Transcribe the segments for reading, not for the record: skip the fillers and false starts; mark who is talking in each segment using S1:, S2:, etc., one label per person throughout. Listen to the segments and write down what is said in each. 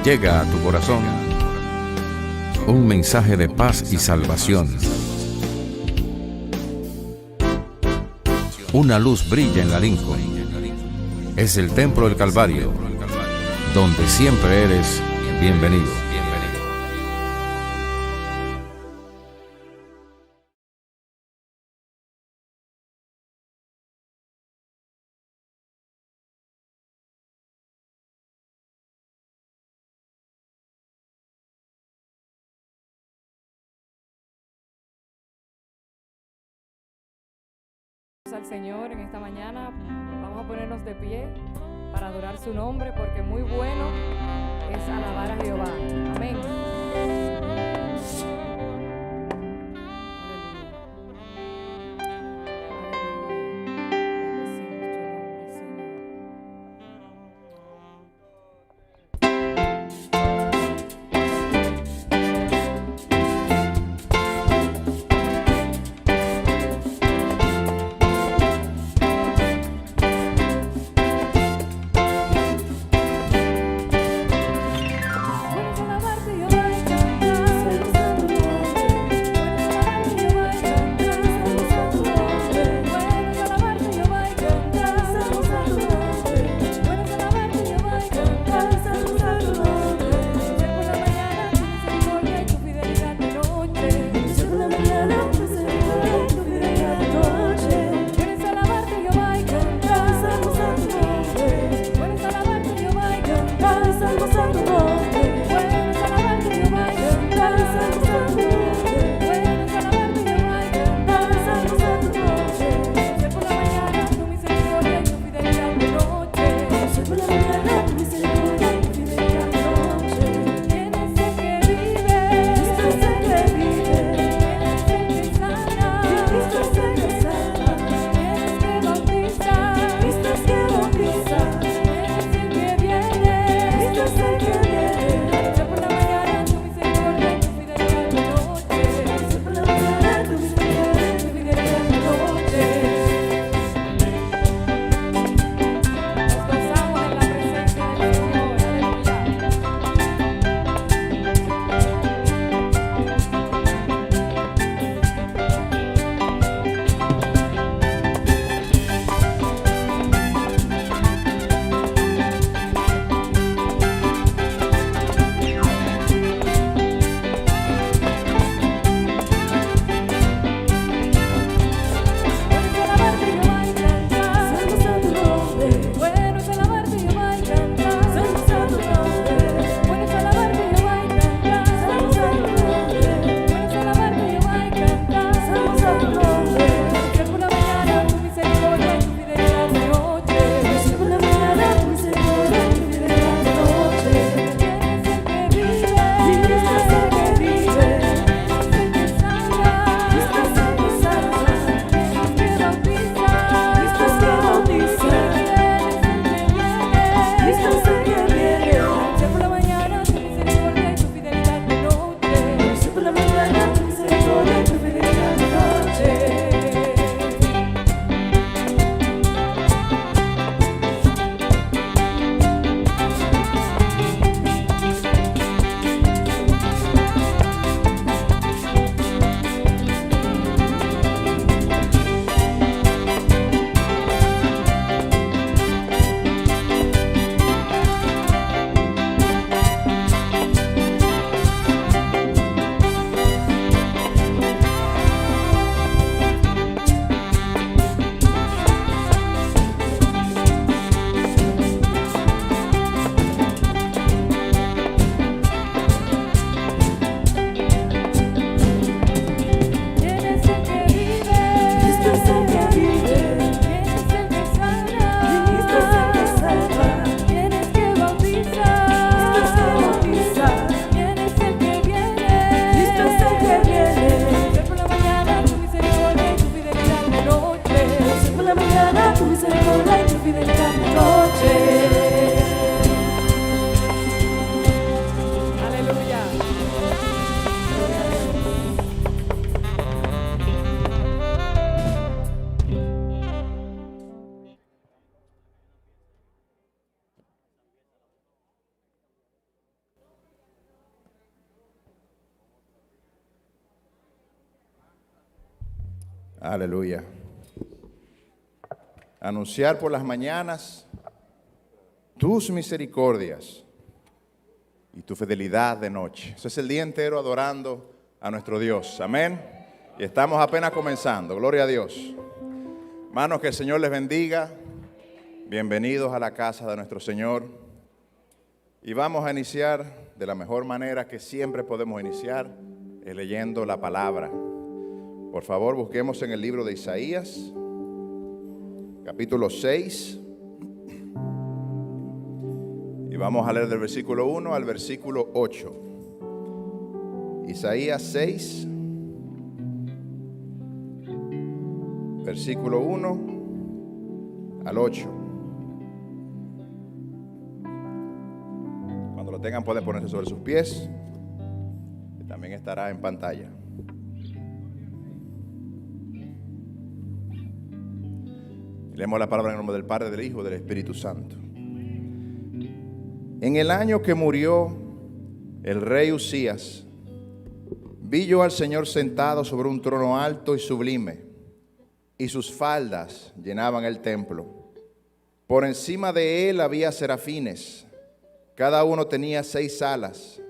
S1: Llega a tu corazón un mensaje de paz y salvación. Una luz brilla en la Lincoln. Es el Templo del Calvario, donde siempre eres bienvenido.
S2: Al Señor en esta mañana, vamos a ponernos de pie para adorar su nombre, porque muy bueno es alabar a Jehová. Amén. Vamos a alabarte, Jehová.
S3: Aleluya. Anunciar por las mañanas tus misericordias y tu fidelidad de noche. Eso es el día entero adorando a nuestro Dios. Amén. Y estamos apenas comenzando. Gloria a Dios. Hermanos, que el Señor les bendiga. Bienvenidos a la casa de nuestro Señor. Y vamos a iniciar de la mejor manera que siempre podemos iniciar, leyendo la palabra. Por favor, busquemos en el libro de Isaías, capítulo 6. Y vamos a leer del versículo 1 al versículo 8. Isaías 6, versículo 1 al 8. Cuando lo tengan pueden ponerse sobre sus pies. Y también estará en pantalla. Leemos la palabra en el nombre del Padre, del Hijo y del Espíritu Santo. En el año que murió el rey Usías, vi yo al Señor sentado sobre un trono alto y sublime, y sus faldas llenaban el templo. Por encima de él había serafines, cada uno tenía 6 alas,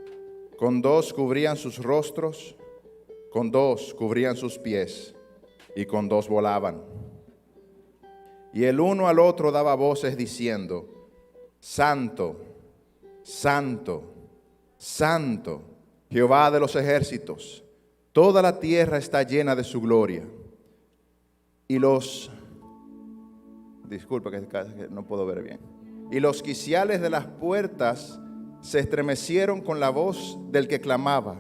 S3: con 2 cubrían sus rostros, con 2 cubrían sus pies, y con 2 volaban. Y el uno al otro daba voces diciendo: Santo, Santo, Santo, Jehová de los ejércitos, toda la tierra está llena de su gloria. Y disculpa que no puedo ver bien. Y los quiciales de las puertas se estremecieron con la voz del que clamaba,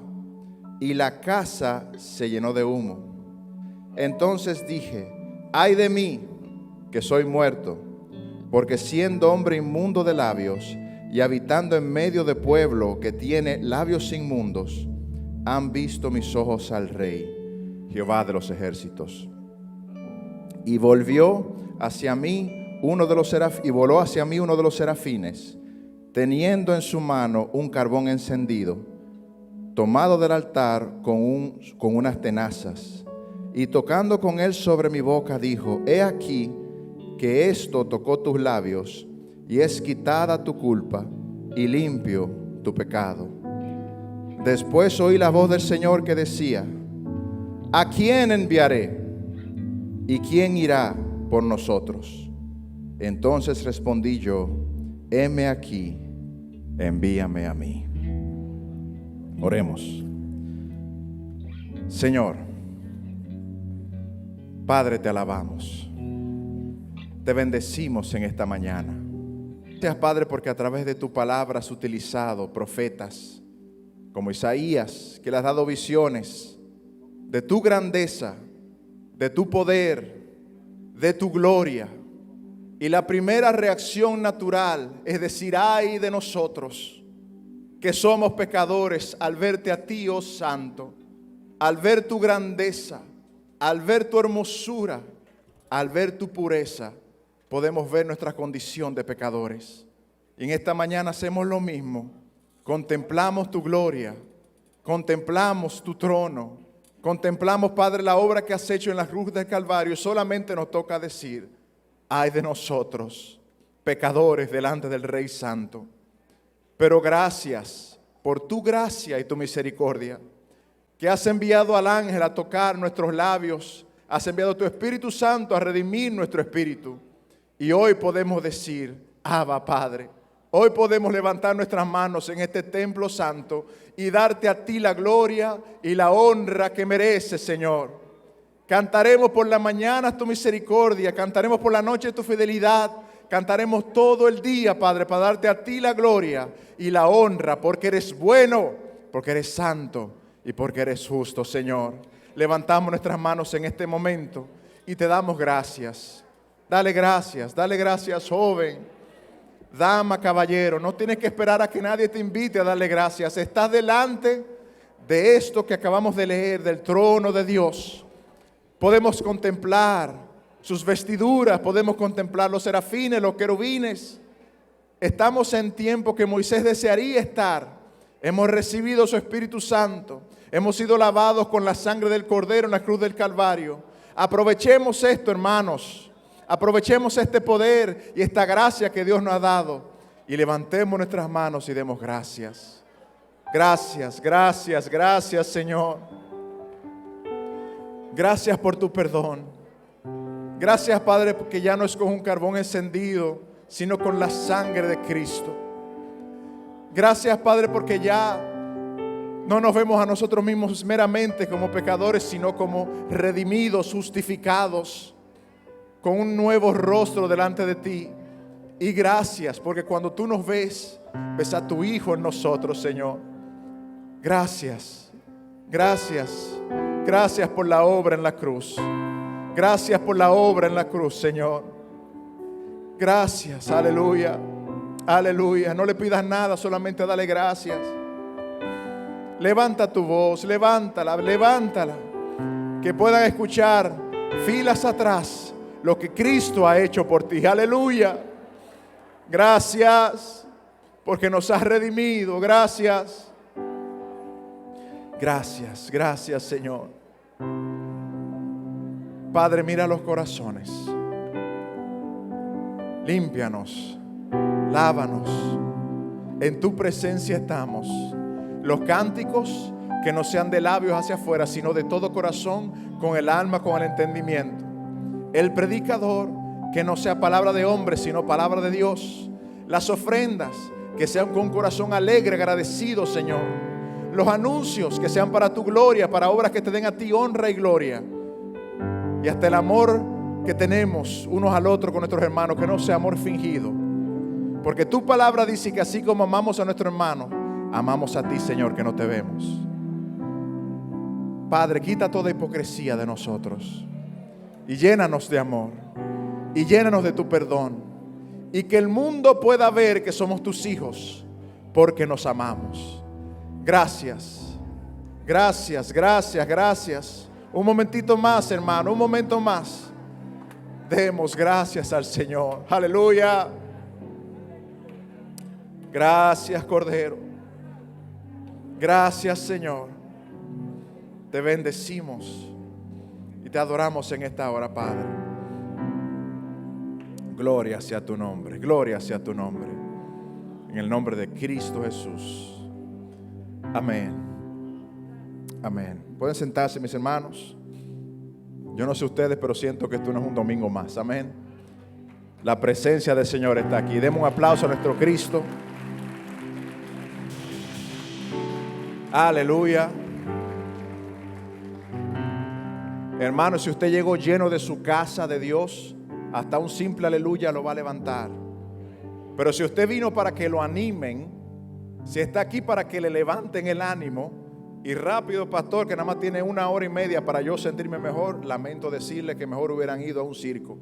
S3: y la casa se llenó de humo. Entonces dije: ay de mí, que soy muerto, porque siendo hombre inmundo de labios y habitando en medio de pueblo que tiene labios inmundos, han visto mis ojos al Rey, Jehová de los ejércitos. Y voló hacia mí uno de los serafines, teniendo en su mano un carbón encendido, tomado del altar con unas tenazas, y tocando con él sobre mi boca, dijo: he aquí que esto tocó tus labios, y es quitada tu culpa, y limpio tu pecado. Después oí la voz del Señor que decía: ¿a quién enviaré? ¿Y quién irá por nosotros? Entonces respondí yo: heme aquí, envíame a mí. Oremos. Señor, Padre, te alabamos. Te bendecimos en esta mañana. Gracias, Padre, porque a través de tu palabra has utilizado profetas como Isaías, que le has dado visiones de tu grandeza, de tu poder, de tu gloria. Y la primera reacción natural es decir: ay de nosotros, que somos pecadores, al verte a ti, oh Santo, al ver tu grandeza, al ver tu hermosura, al ver tu pureza. Podemos ver nuestra condición de pecadores. Y en esta mañana hacemos lo mismo. Contemplamos tu gloria, contemplamos tu trono, contemplamos, Padre, la obra que has hecho en la cruz del Calvario. Solamente nos toca decir: ay de nosotros, pecadores delante del Rey Santo. Pero gracias por tu gracia y tu misericordia, que has enviado al ángel a tocar nuestros labios, has enviado tu Espíritu Santo a redimir nuestro espíritu. Y hoy podemos decir: Abba, Padre. Hoy podemos levantar nuestras manos en este templo santo y darte a ti la gloria y la honra que mereces, Señor. Cantaremos por la mañana tu misericordia, cantaremos por la noche tu fidelidad, cantaremos todo el día, Padre, para darte a ti la gloria y la honra, porque eres bueno, porque eres santo y porque eres justo, Señor. Levantamos nuestras manos en este momento y te damos gracias. Dale gracias, joven, dama, caballero. No tienes que esperar a que nadie te invite a darle gracias. Estás delante de esto que acabamos de leer, del trono de Dios. Podemos contemplar sus vestiduras, podemos contemplar los serafines, los querubines. Estamos en tiempo que Moisés desearía estar. Hemos recibido su Espíritu Santo. Hemos sido lavados con la sangre del Cordero en la cruz del Calvario. Aprovechemos esto, hermanos. Aprovechemos este poder y esta gracia que Dios nos ha dado. Y levantemos nuestras manos y demos gracias. Gracias, gracias, gracias, Señor. Gracias por tu perdón. Gracias, Padre, porque ya no es con un carbón encendido, sino con la sangre de Cristo. Gracias, Padre, porque ya no nos vemos a nosotros mismos meramente como pecadores, sino como redimidos, justificados, con un nuevo rostro delante de ti. Y gracias, porque cuando tú nos ves, ves a tu Hijo en nosotros, Señor. Gracias, gracias, gracias por la obra en la cruz. Gracias por la obra en la cruz, Señor. Gracias, aleluya, aleluya. No le pidas nada, solamente dale gracias. Levanta tu voz, levántala, levántala. Que puedan escuchar filas atrás lo que Cristo ha hecho por ti. Aleluya. Gracias porque nos has redimido. Gracias. Gracias, gracias, Señor. Padre, mira los corazones. Límpianos, lávanos. En tu presencia estamos. Los cánticos que no sean de labios hacia afuera, sino de todo corazón, con el alma, con el entendimiento. El predicador, que no sea palabra de hombre, sino palabra de Dios. Las ofrendas, que sean con un corazón alegre, agradecido, Señor. Los anuncios, que sean para tu gloria, para obras que te den a ti honra y gloria. Y hasta el amor que tenemos unos al otro con nuestros hermanos, que no sea amor fingido. Porque tu palabra dice que así como amamos a nuestro hermano, amamos a ti, Señor, que no te vemos. Padre, quita toda hipocresía de nosotros y llénanos de amor y llénanos de tu perdón, y que el mundo pueda ver que somos tus hijos porque nos amamos. Gracias, gracias, gracias, gracias. Un momentito más, hermano, un momento más. Demos gracias al Señor. Aleluya. Gracias, Cordero. Gracias, Señor. Te bendecimos y te adoramos en esta hora, Padre. Gloria sea tu nombre, gloria sea tu nombre. En el nombre de Cristo Jesús. Amén. Amén. Pueden sentarse, mis hermanos. Yo no sé ustedes, pero siento que esto no es un domingo más. Amén. La presencia del Señor está aquí. Demos un aplauso a nuestro Cristo. Aleluya. Hermano, si usted llegó lleno de su casa de Dios, hasta un simple aleluya lo va a levantar. Pero si usted vino para que lo animen, si está aquí para que le levanten el ánimo, y rápido, pastor, que nada más tiene 1 hora y media para yo sentirme mejor, lamento decirle que mejor hubieran ido a un circo,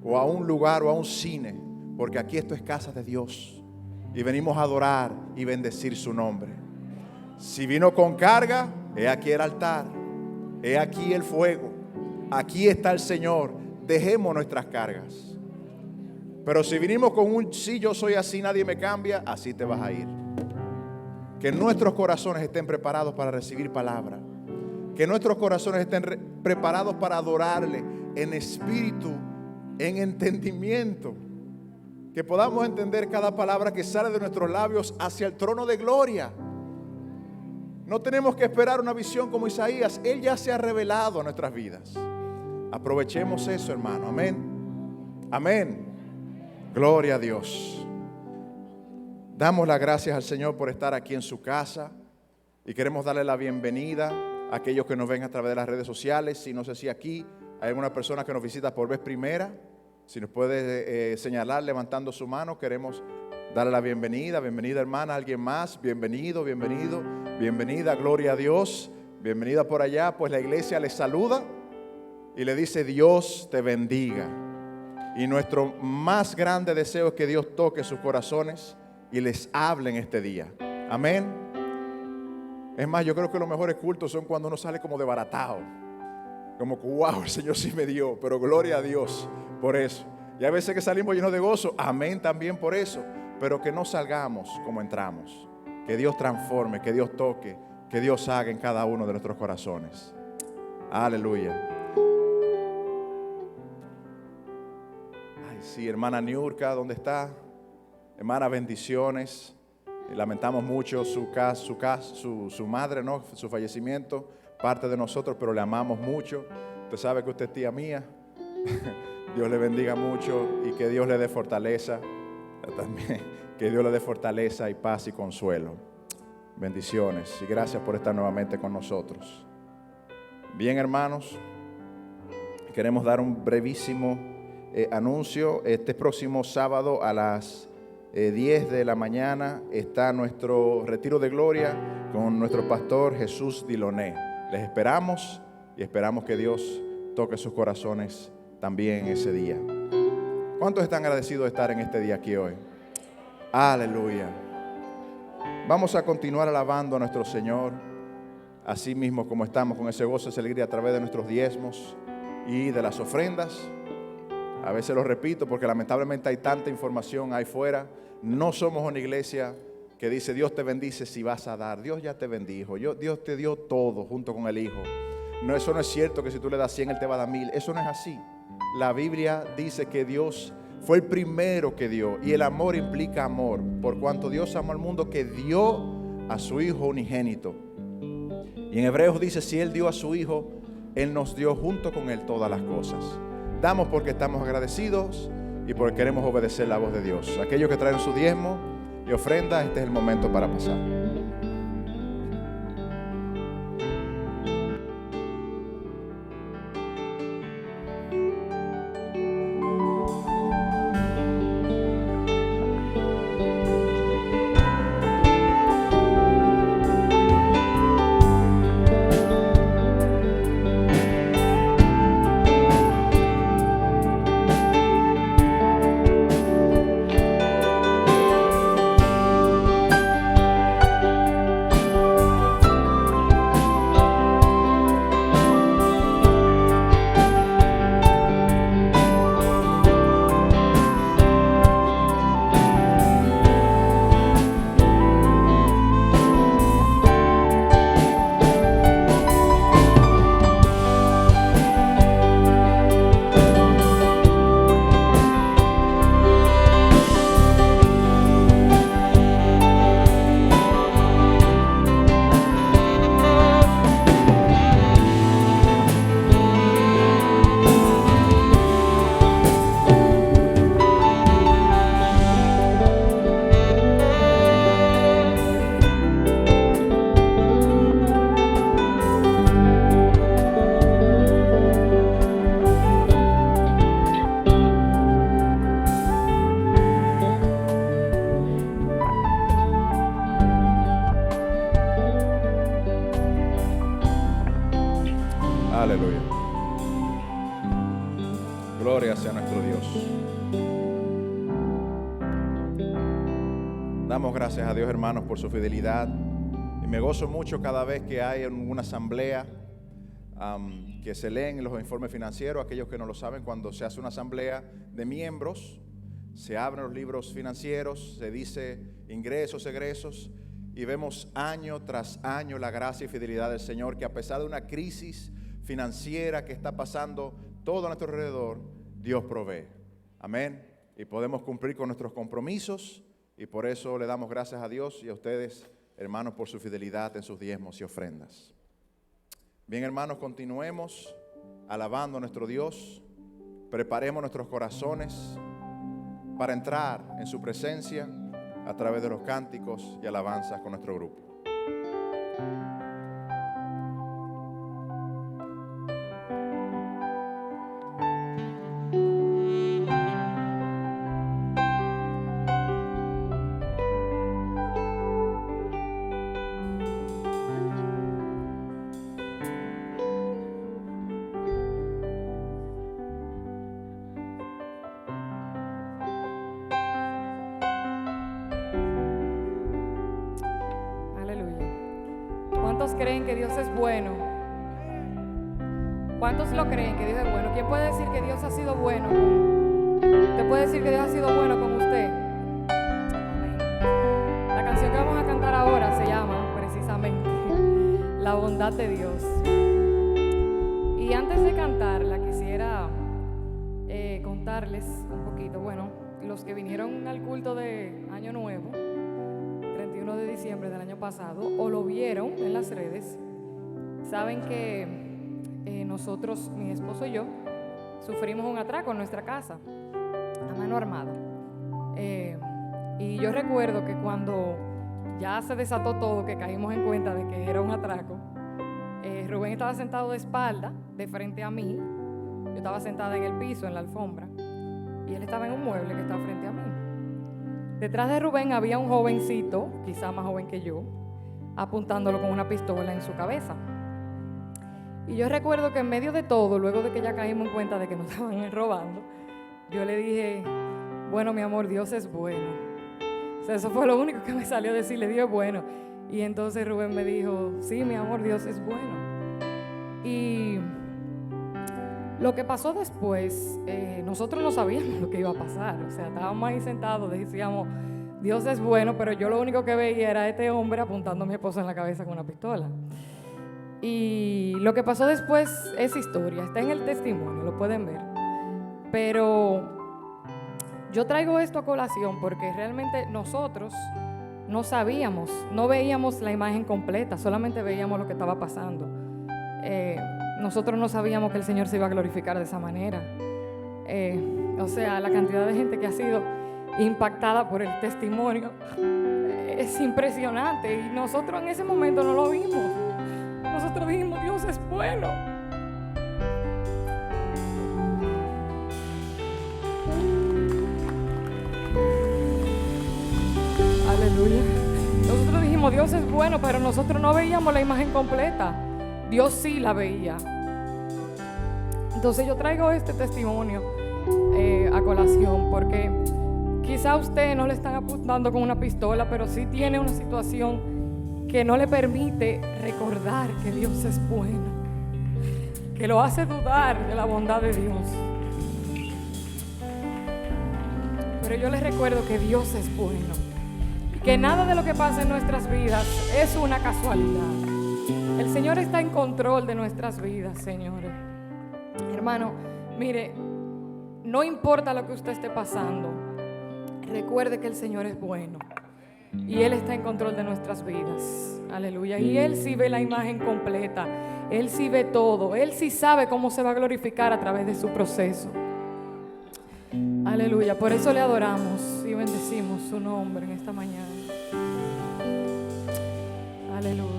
S3: o a un lugar, o a un cine, porque aquí esto es casa de Dios, y venimos a adorar y bendecir su nombre. Si vino con carga, he aquí el altar, he aquí el fuego, aquí está el Señor. Dejemos nuestras cargas. Pero si vinimos con un sí, yo soy así, nadie me cambia, así te vas a ir. Que nuestros corazones estén preparados para recibir palabra. Que nuestros corazones estén preparados para adorarle en espíritu, en entendimiento. Que podamos entender cada palabra que sale de nuestros labios hacia el trono de gloria. No tenemos que esperar una visión como Isaías. Él ya se ha revelado a nuestras vidas. Aprovechemos eso, hermano. Amén. Amén. Gloria a Dios. Damos las gracias al Señor por estar aquí en su casa. Y queremos darle la bienvenida a aquellos que nos ven a través de las redes sociales. Si no sé si aquí hay alguna persona que nos visita por vez primera, si nos puede señalar levantando su mano, queremos darle la bienvenida. Bienvenida, hermana. ¿Alguien más? Bienvenido, bienvenido. Bienvenida, gloria a Dios. Bienvenida por allá. Pues la iglesia les saluda y le dice: Dios te bendiga. Y nuestro más grande deseo es que Dios toque sus corazones y les hable en este día. Amén. Es más, yo creo que los mejores cultos son cuando uno sale como desbaratado, como que wow, el Señor sí me dio. Pero gloria a Dios por eso. Y a veces que salimos llenos de gozo, amén también por eso. Pero que no salgamos como entramos. Que Dios transforme, que Dios toque, que Dios haga en cada uno de nuestros corazones. Aleluya. Sí, hermana Niurka, ¿dónde está? Hermana, bendiciones. Lamentamos mucho su madre, ¿no? Su fallecimiento, parte de nosotros, pero le amamos mucho. Usted sabe que usted es tía mía. Dios le bendiga mucho y que Dios le dé fortaleza. También, que Dios le dé fortaleza y paz y consuelo. Bendiciones y gracias por estar nuevamente con nosotros. Bien, hermanos, queremos dar un brevísimo anuncio. Este próximo sábado a las 10 de la mañana está nuestro retiro de gloria con nuestro pastor Jesús Diloné. Les esperamos y esperamos que Dios toque sus corazones también ese día. ¿Cuántos están agradecidos de estar en este día aquí hoy? Aleluya. Vamos a continuar alabando a nuestro Señor, así mismo como estamos con ese gozo y esa alegría a través de nuestros diezmos y de las ofrendas. A veces lo repito porque lamentablemente hay tanta información ahí fuera. No somos una iglesia que dice Dios te bendice si vas a dar. Dios ya te bendijo. Dios te dio todo junto con el Hijo. No, eso no es cierto que si tú le das 100 Él te va a dar 1000. Eso no es así. La Biblia dice que Dios fue el primero que dio y el amor implica amor. Por cuanto Dios amó al mundo que dio a su Hijo unigénito. Y en Hebreos dice si Él dio a su Hijo, Él nos dio junto con Él todas las cosas. Damos porque estamos agradecidos y porque queremos obedecer la voz de Dios. Aquellos que traen su diezmo y ofrenda, este es el momento para pasar. Aleluya. Gloria sea nuestro Dios. Damos gracias a Dios, hermanos, por su fidelidad. Y me gozo mucho cada vez que hay una asamblea que se leen los informes financieros. Aquellos que no lo saben, cuando se hace una asamblea de miembros, se abren los libros financieros, se dice ingresos, egresos, y vemos año tras año la gracia y fidelidad del Señor, que a pesar de una crisis financiera que está pasando todo a nuestro alrededor, Dios provee. Amén. Y podemos cumplir con nuestros compromisos, y por eso le damos gracias a Dios y a ustedes, hermanos, por su fidelidad en sus diezmos y ofrendas. Bien, hermanos, continuemos alabando a nuestro Dios. Preparemos nuestros corazones para entrar en su presencia a través de los cánticos y alabanzas con nuestro grupo.
S2: ¿Cuántos creen que Dios es bueno? ¿Cuántos lo creen que Dios es bueno? ¿Quién puede decir que Dios ha sido bueno? ¿Usted puede decir que Dios ha sido bueno con usted? Amén. La canción que vamos a cantar ahora se llama precisamente La bondad de Dios. Y antes de cantarla quisiera contarles un poquito. Bueno, los que vinieron al culto de Año Nuevo, 31 de diciembre del año pasado, o lo vieron en las redes, saben que nosotros, mi esposo y yo, sufrimos un atraco en nuestra casa a mano armada. Y yo recuerdo que cuando ya se desató todo, que caímos en cuenta de que era un atraco, Rubén estaba sentado de espalda, de frente a mí. Yo estaba sentada en el piso, en la alfombra, y él estaba en un mueble que estaba frente a mí. Detrás de Rubén había un jovencito, quizá más joven que yo, apuntándolo con una pistola en su cabeza. Y yo recuerdo que en medio de todo, luego de que ya caímos en cuenta de que nos estaban robando, yo le dije, bueno, mi amor, Dios es bueno. O sea, eso fue lo único que me salió a decirle, Dios es bueno. Y entonces Rubén me dijo, sí, mi amor, Dios es bueno. Y lo que pasó después, nosotros no sabíamos lo que iba a pasar. O sea, estábamos ahí sentados, decíamos, Dios es bueno, pero yo lo único que veía era a este hombre apuntando a mi esposa en la cabeza con una pistola. Y lo que pasó después es historia, está en el testimonio, lo pueden ver. Pero yo traigo esto a colación porque realmente nosotros no sabíamos, no veíamos la imagen completa, solamente veíamos lo que estaba pasando. Nosotros no sabíamos que el Señor se iba a glorificar de esa manera. O sea, la cantidad de gente que ha sido impactada por el testimonio es impresionante. Y nosotros en ese momento no lo vimos. Nosotros dijimos, Dios es bueno. Aleluya. Nosotros dijimos, Dios es bueno, pero nosotros no veíamos la imagen completa. Dios sí la veía. Entonces yo traigo este testimonio a colación porque quizá a usted no le están apuntando con una pistola, pero sí tiene una situación que no le permite recordar que Dios es bueno, que lo hace dudar de la bondad de Dios. Pero yo les recuerdo que Dios es bueno y que nada de lo que pasa en nuestras vidas es una casualidad. El Señor está en control de nuestras vidas, señores. Hermano, mire, no importa lo que usted esté pasando, recuerde que el Señor es bueno y Él está en control de nuestras vidas. Aleluya. Y Él sí ve la imagen completa, Él sí ve todo, Él sí sabe cómo se va a glorificar a través de su proceso. Aleluya. Por eso le adoramos y bendecimos su nombre en esta mañana. Aleluya.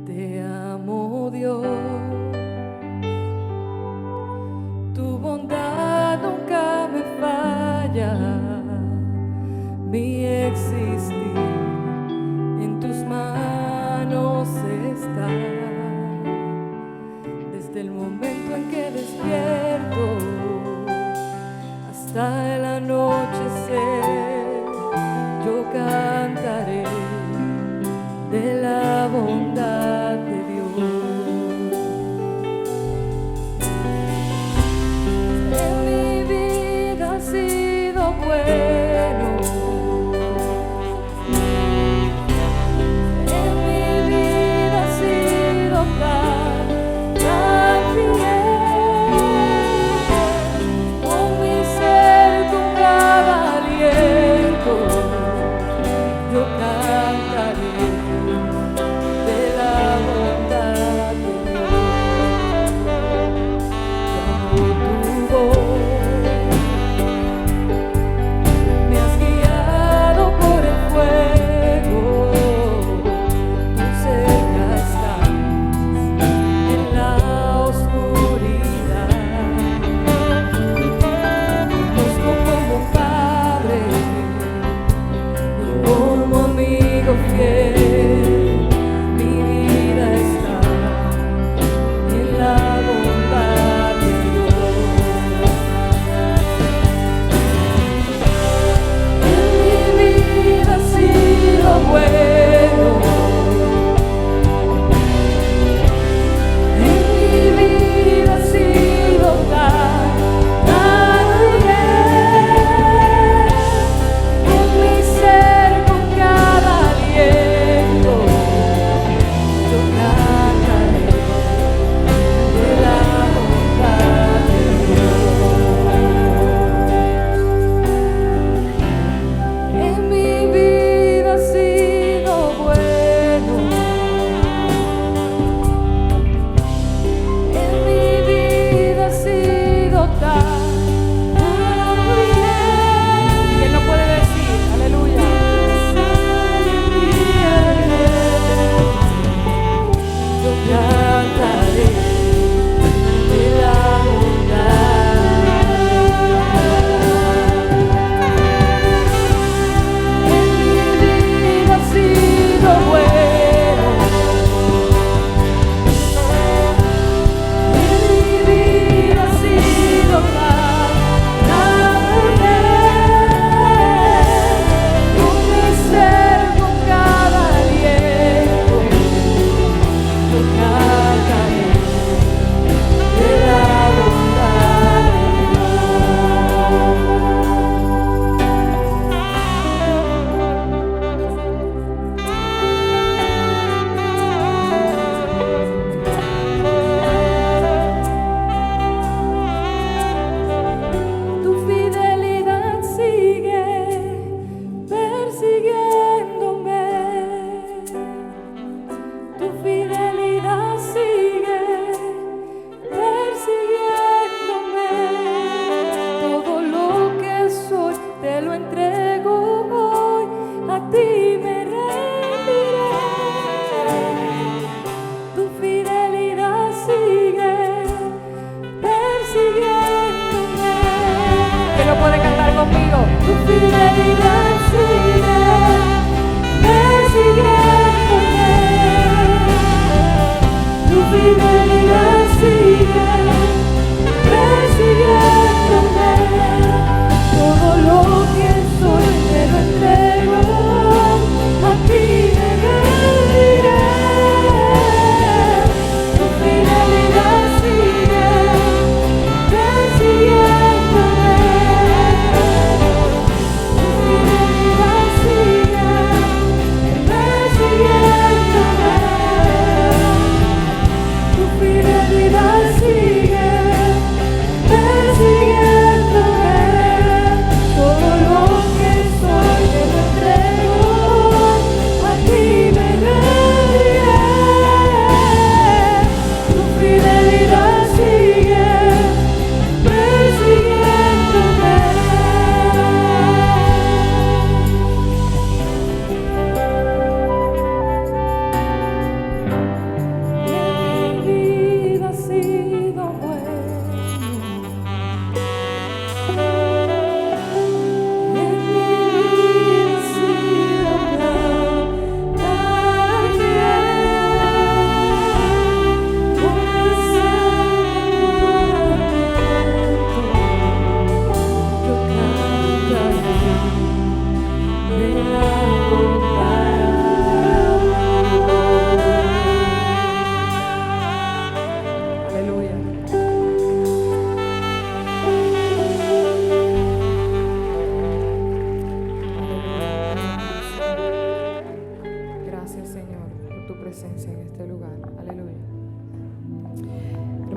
S2: Te amo, Dios, tu bondad nunca me falla, mi existir en tus manos está, desde el momento en que despierto hasta el anochecer, yo cantaré de la bondad de Dios.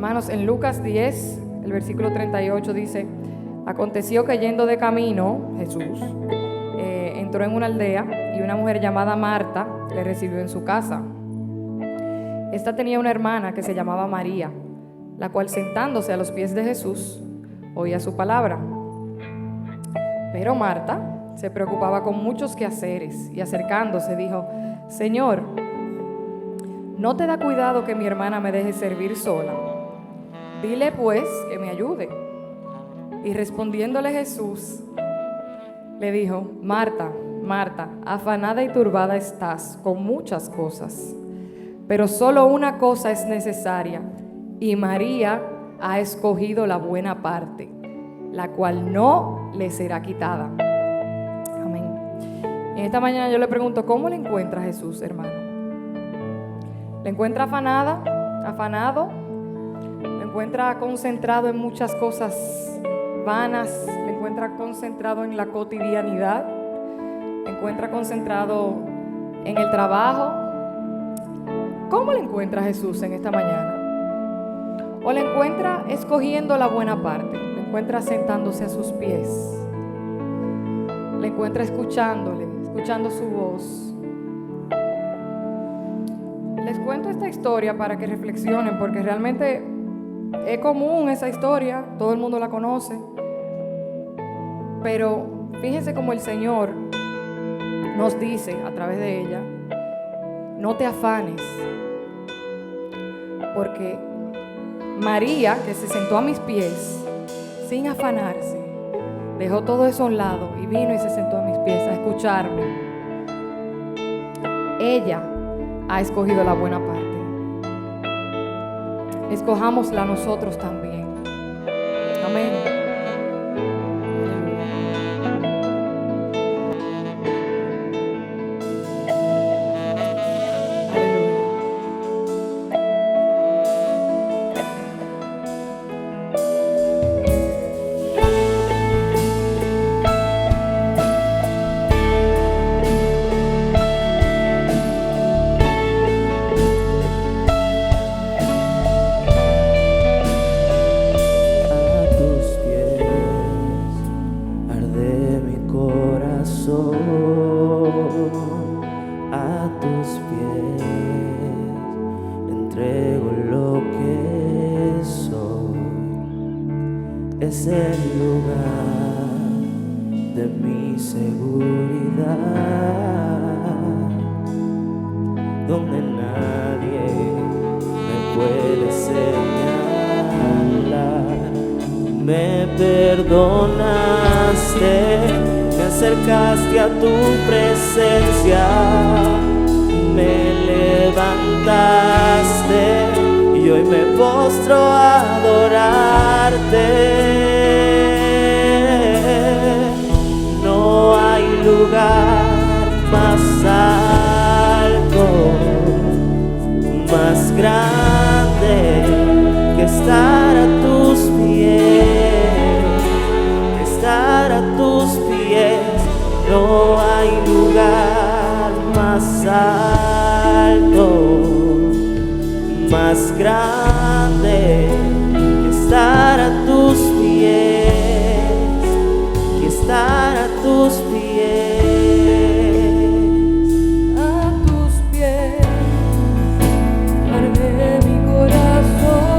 S2: Hermanos, en Lucas 10, el versículo 38 dice: aconteció que yendo de camino, Jesús entró en una aldea y una mujer llamada Marta le recibió en su casa. Esta tenía una hermana que se llamaba María, la cual sentándose a los pies de Jesús oía su palabra. Pero Marta se preocupaba con muchos quehaceres y acercándose dijo: Señor, ¿no te da cuidado que mi hermana me deje servir sola? Dile pues que me ayude. Y respondiéndole Jesús, le dijo: Marta, Marta, afanada y turbada estás con muchas cosas, pero solo una cosa es necesaria, y María ha escogido la buena parte, la cual no le será quitada. Amén. En esta mañana yo le pregunto: ¿cómo le encuentra Jesús, hermano? ¿Le encuentra afanada, afanado? ¿Le encuentra concentrado en muchas cosas vanas? ¿Le encuentra concentrado en la cotidianidad? ¿Le encuentra concentrado en el trabajo? ¿Cómo le encuentra Jesús en esta mañana? ¿O le encuentra escogiendo la buena parte? ¿Le encuentra sentándose a sus pies? ¿Le encuentra escuchándole, escuchando su voz? Les cuento esta historia para que reflexionen, porque realmente es común esa historia, todo el mundo la conoce. Pero fíjense cómo el Señor nos dice a través de ella: no te afanes, porque María, que se sentó a mis pies sin afanarse, dejó todo eso a un lado y vino y se sentó a mis pies a escucharme. Ella ha escogido la buena parte. Escojámosla nosotros también. Amén.
S4: Es el lugar de mi seguridad, donde nadie me puede señalar. Me perdonaste, me acercaste a tu presencia, me levantaste y hoy me postro a adorarte. No hay lugar más alto, más grande que estar a tus pies, que estar a tus pies. No hay lugar más alto, más grande que estar a tus pies, que estar a tus pies.
S2: A tus pies arde mi corazón,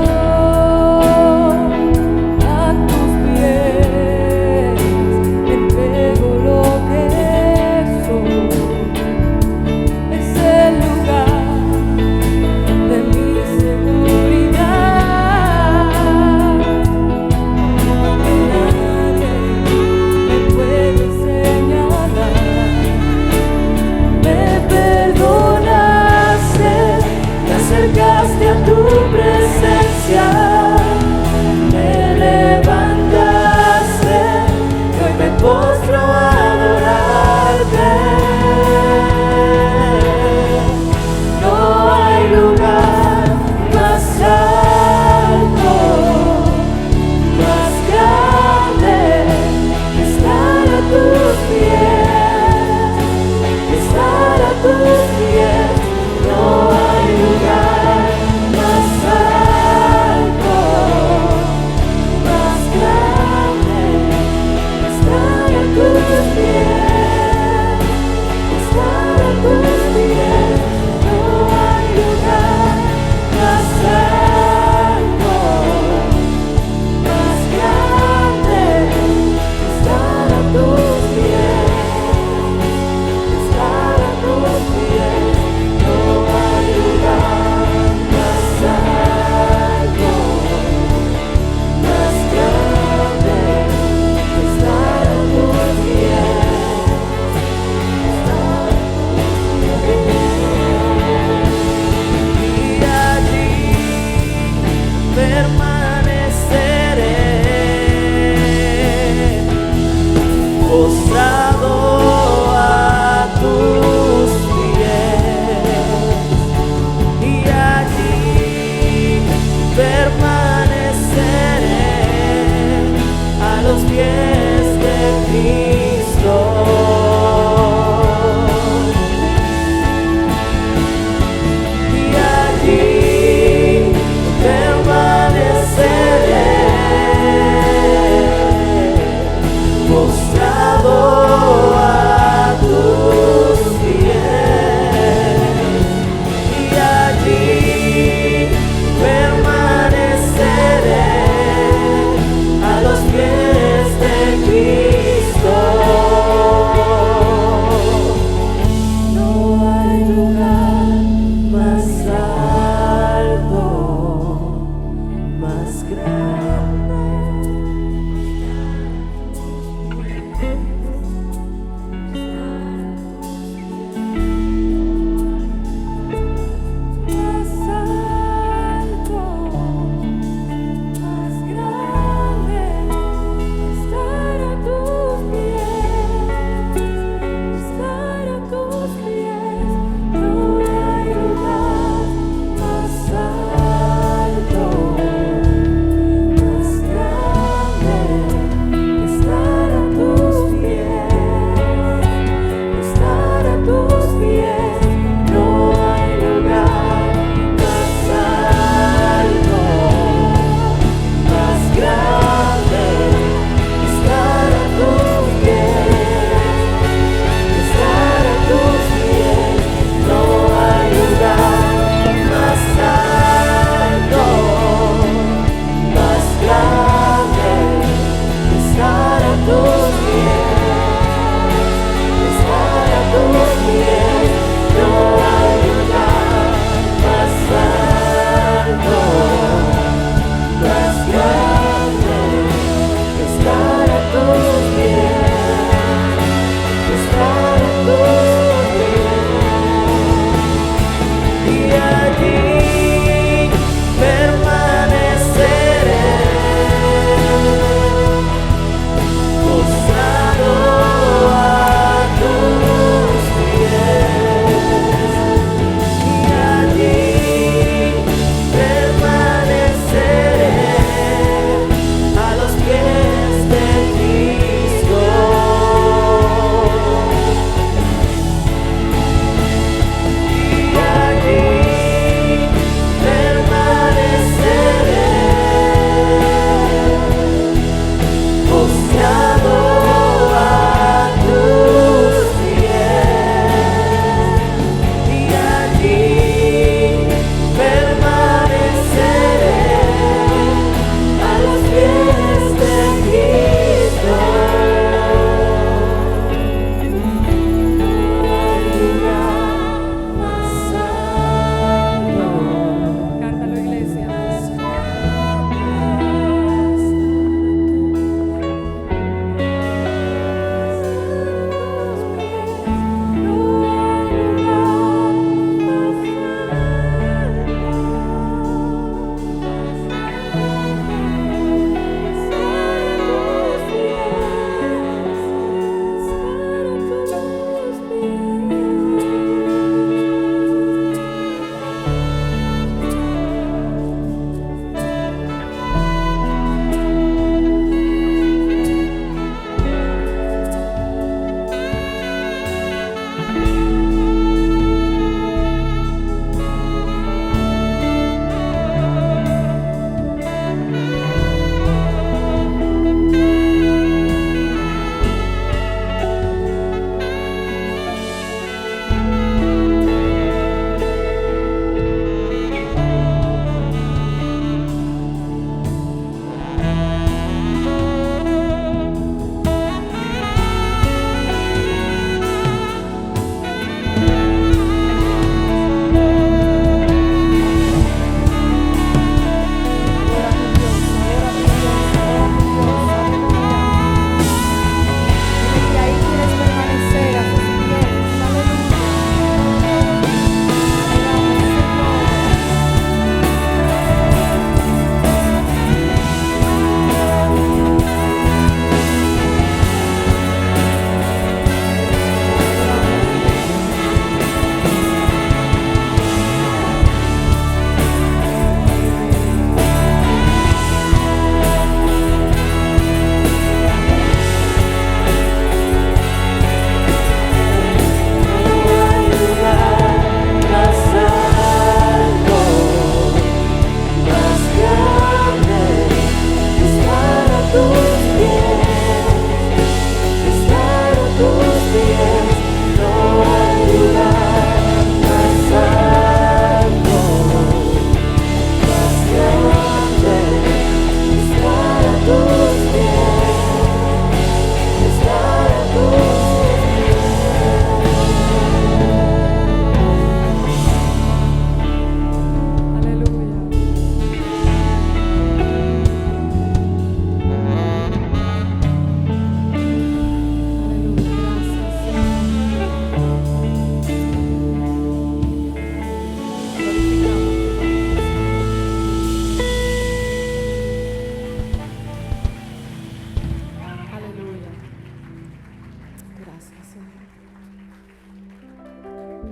S2: a tus pies entrego lo que soy. Es el lugar de mi seguridad,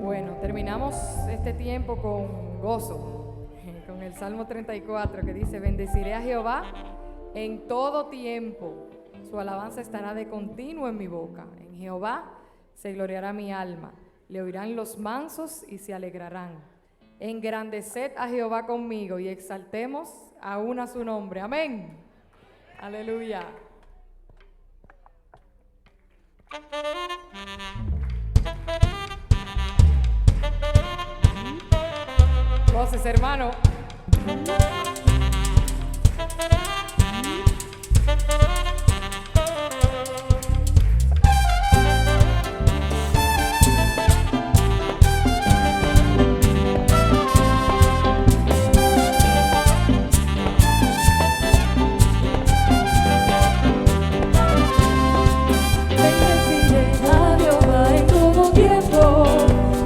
S2: Bueno, terminamos este tiempo con gozo, con el Salmo 34 que dice: bendeciré a Jehová en todo tiempo, su alabanza estará de continuo en mi boca. En Jehová se gloriará mi alma, le oirán los mansos y se alegrarán. Engrandeced a Jehová conmigo y exaltemos aún a su nombre. Amén. Aleluya. Voces, hermano.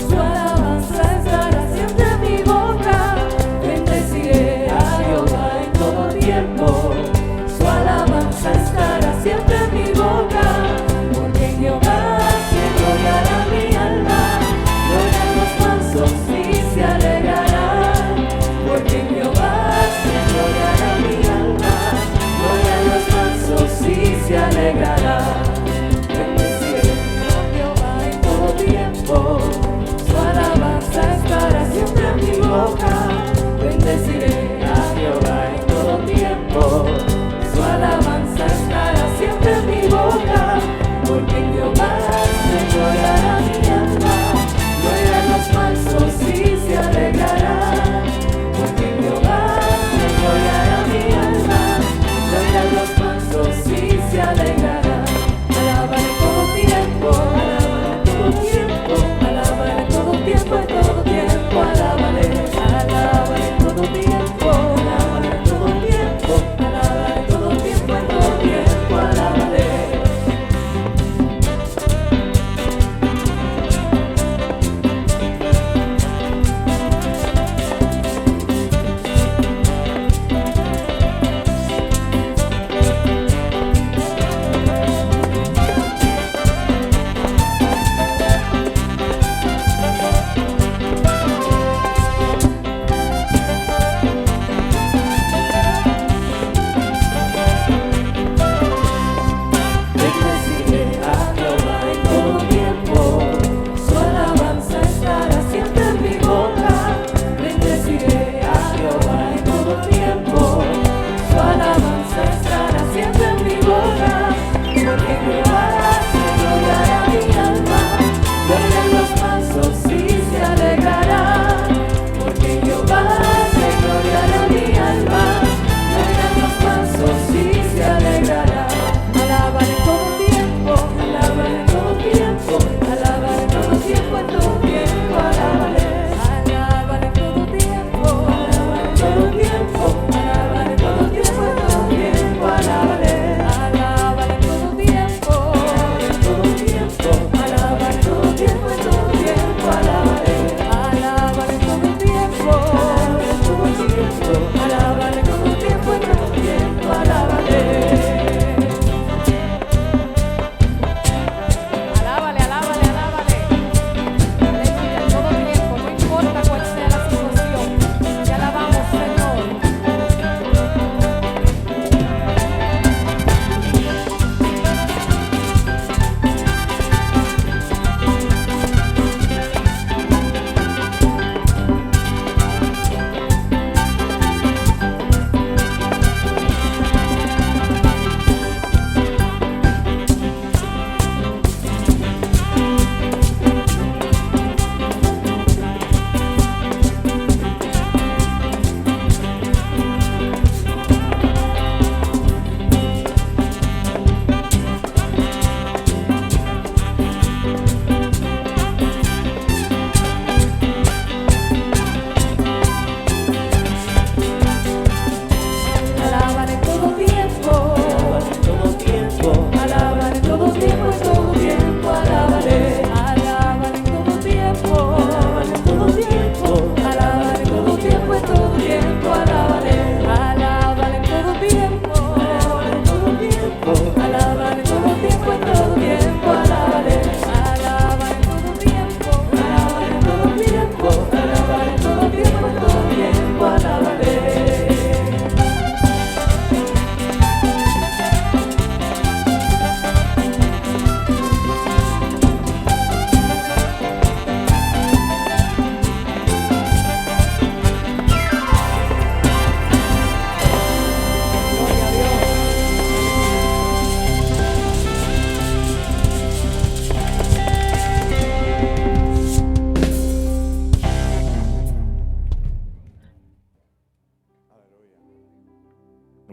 S5: Su alabanza estará siempre en mi boca. Bendeciré a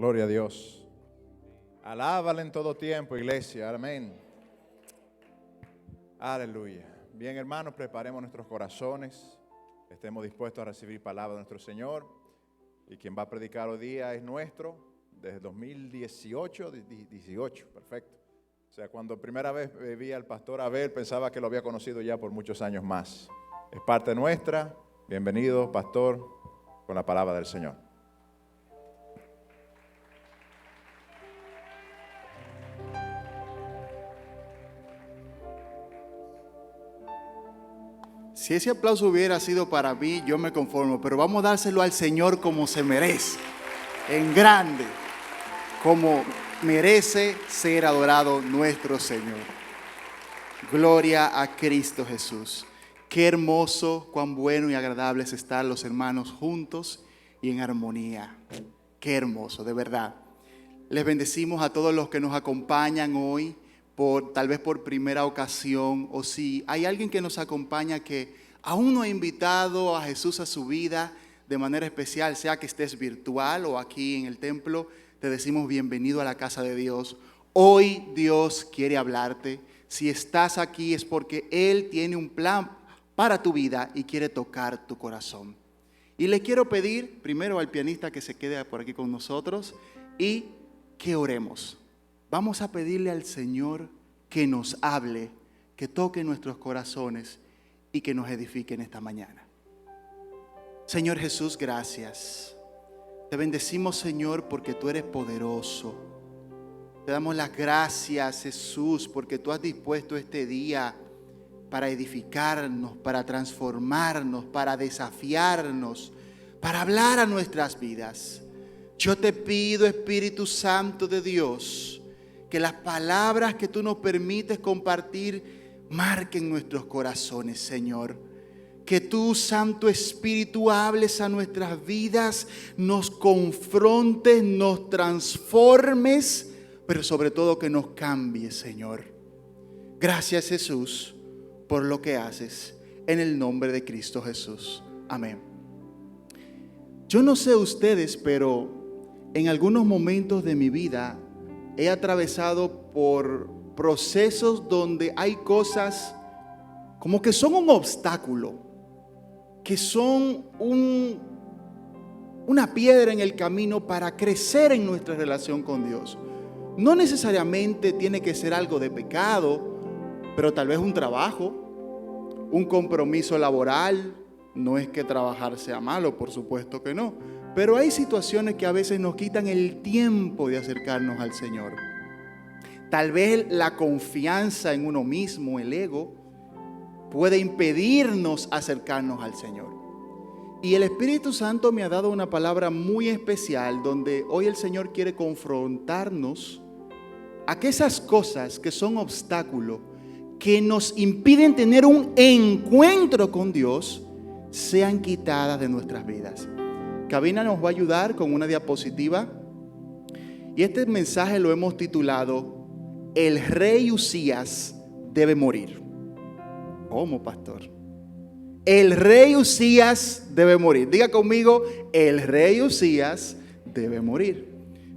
S3: Gloria a Dios. Alábale en todo tiempo, iglesia. Amén. Aleluya. Bien, hermanos, preparemos nuestros corazones. Estemos dispuestos a recibir palabra de nuestro Señor. Y quien va a predicar hoy día es nuestro, desde 2018, perfecto. O sea, cuando primera vez vi al pastor Abel, pensaba que lo había conocido ya por muchos años más. Es parte nuestra. Bienvenido, pastor, con la palabra del Señor.
S5: Si ese aplauso hubiera sido para mí, yo me conformo, pero vamos a dárselo al Señor como se merece, en grande, como merece ser adorado nuestro Señor. Gloria a Cristo Jesús. Qué hermoso, cuán bueno y agradable es estar los hermanos juntos y en armonía. Qué hermoso, de verdad. Les bendecimos a todos los que nos acompañan hoy, tal vez por primera ocasión, o si hay alguien que nos acompaña que aún no ha invitado a Jesús a su vida de manera especial, sea que estés virtual o aquí en el templo, te decimos bienvenido a la casa de Dios. Hoy Dios quiere hablarte. Si estás aquí es porque Él tiene un plan para tu vida y quiere tocar tu corazón. Y le quiero pedir primero al pianista que se quede por aquí con nosotros y que oremos. Vamos a pedirle al Señor que nos hable, que toque nuestros corazones y que nos edifique en esta mañana. Señor Jesús, gracias. Te bendecimos, Señor, porque tú eres poderoso. Te damos las gracias, Jesús, porque tú has dispuesto este día para edificarnos, para transformarnos, para desafiarnos, para hablar a nuestras vidas. Yo te pido, Espíritu Santo de Dios, que las palabras que tú nos permites compartir marquen nuestros corazones, Señor. Que tú, Santo Espíritu, hables a nuestras vidas, nos confrontes, nos transformes, pero sobre todo que nos cambies, Señor. Gracias, Jesús, por lo que haces. En el nombre de Cristo Jesús. Amén. Yo no sé ustedes, pero en algunos momentos de mi vida he atravesado por procesos donde hay cosas como que son un obstáculo, que son una piedra en el camino para crecer en nuestra relación con Dios. No necesariamente tiene que ser algo de pecado, pero tal vez un trabajo, un compromiso laboral. No es que trabajar sea malo, por supuesto que no. Pero hay situaciones que a veces nos quitan el tiempo de acercarnos al Señor. Tal vez la confianza en uno mismo, el ego, puede impedirnos acercarnos al Señor. Y el Espíritu Santo me ha dado una palabra muy especial donde hoy el Señor quiere confrontarnos a que esas cosas que son obstáculos, que nos impiden tener un encuentro con Dios, sean quitadas de nuestras vidas. Cabina nos va a ayudar con una diapositiva y este mensaje lo hemos titulado El rey Usías debe morir. ¿Cómo, pastor? El rey Usías debe morir. Diga conmigo, el rey Usías debe morir.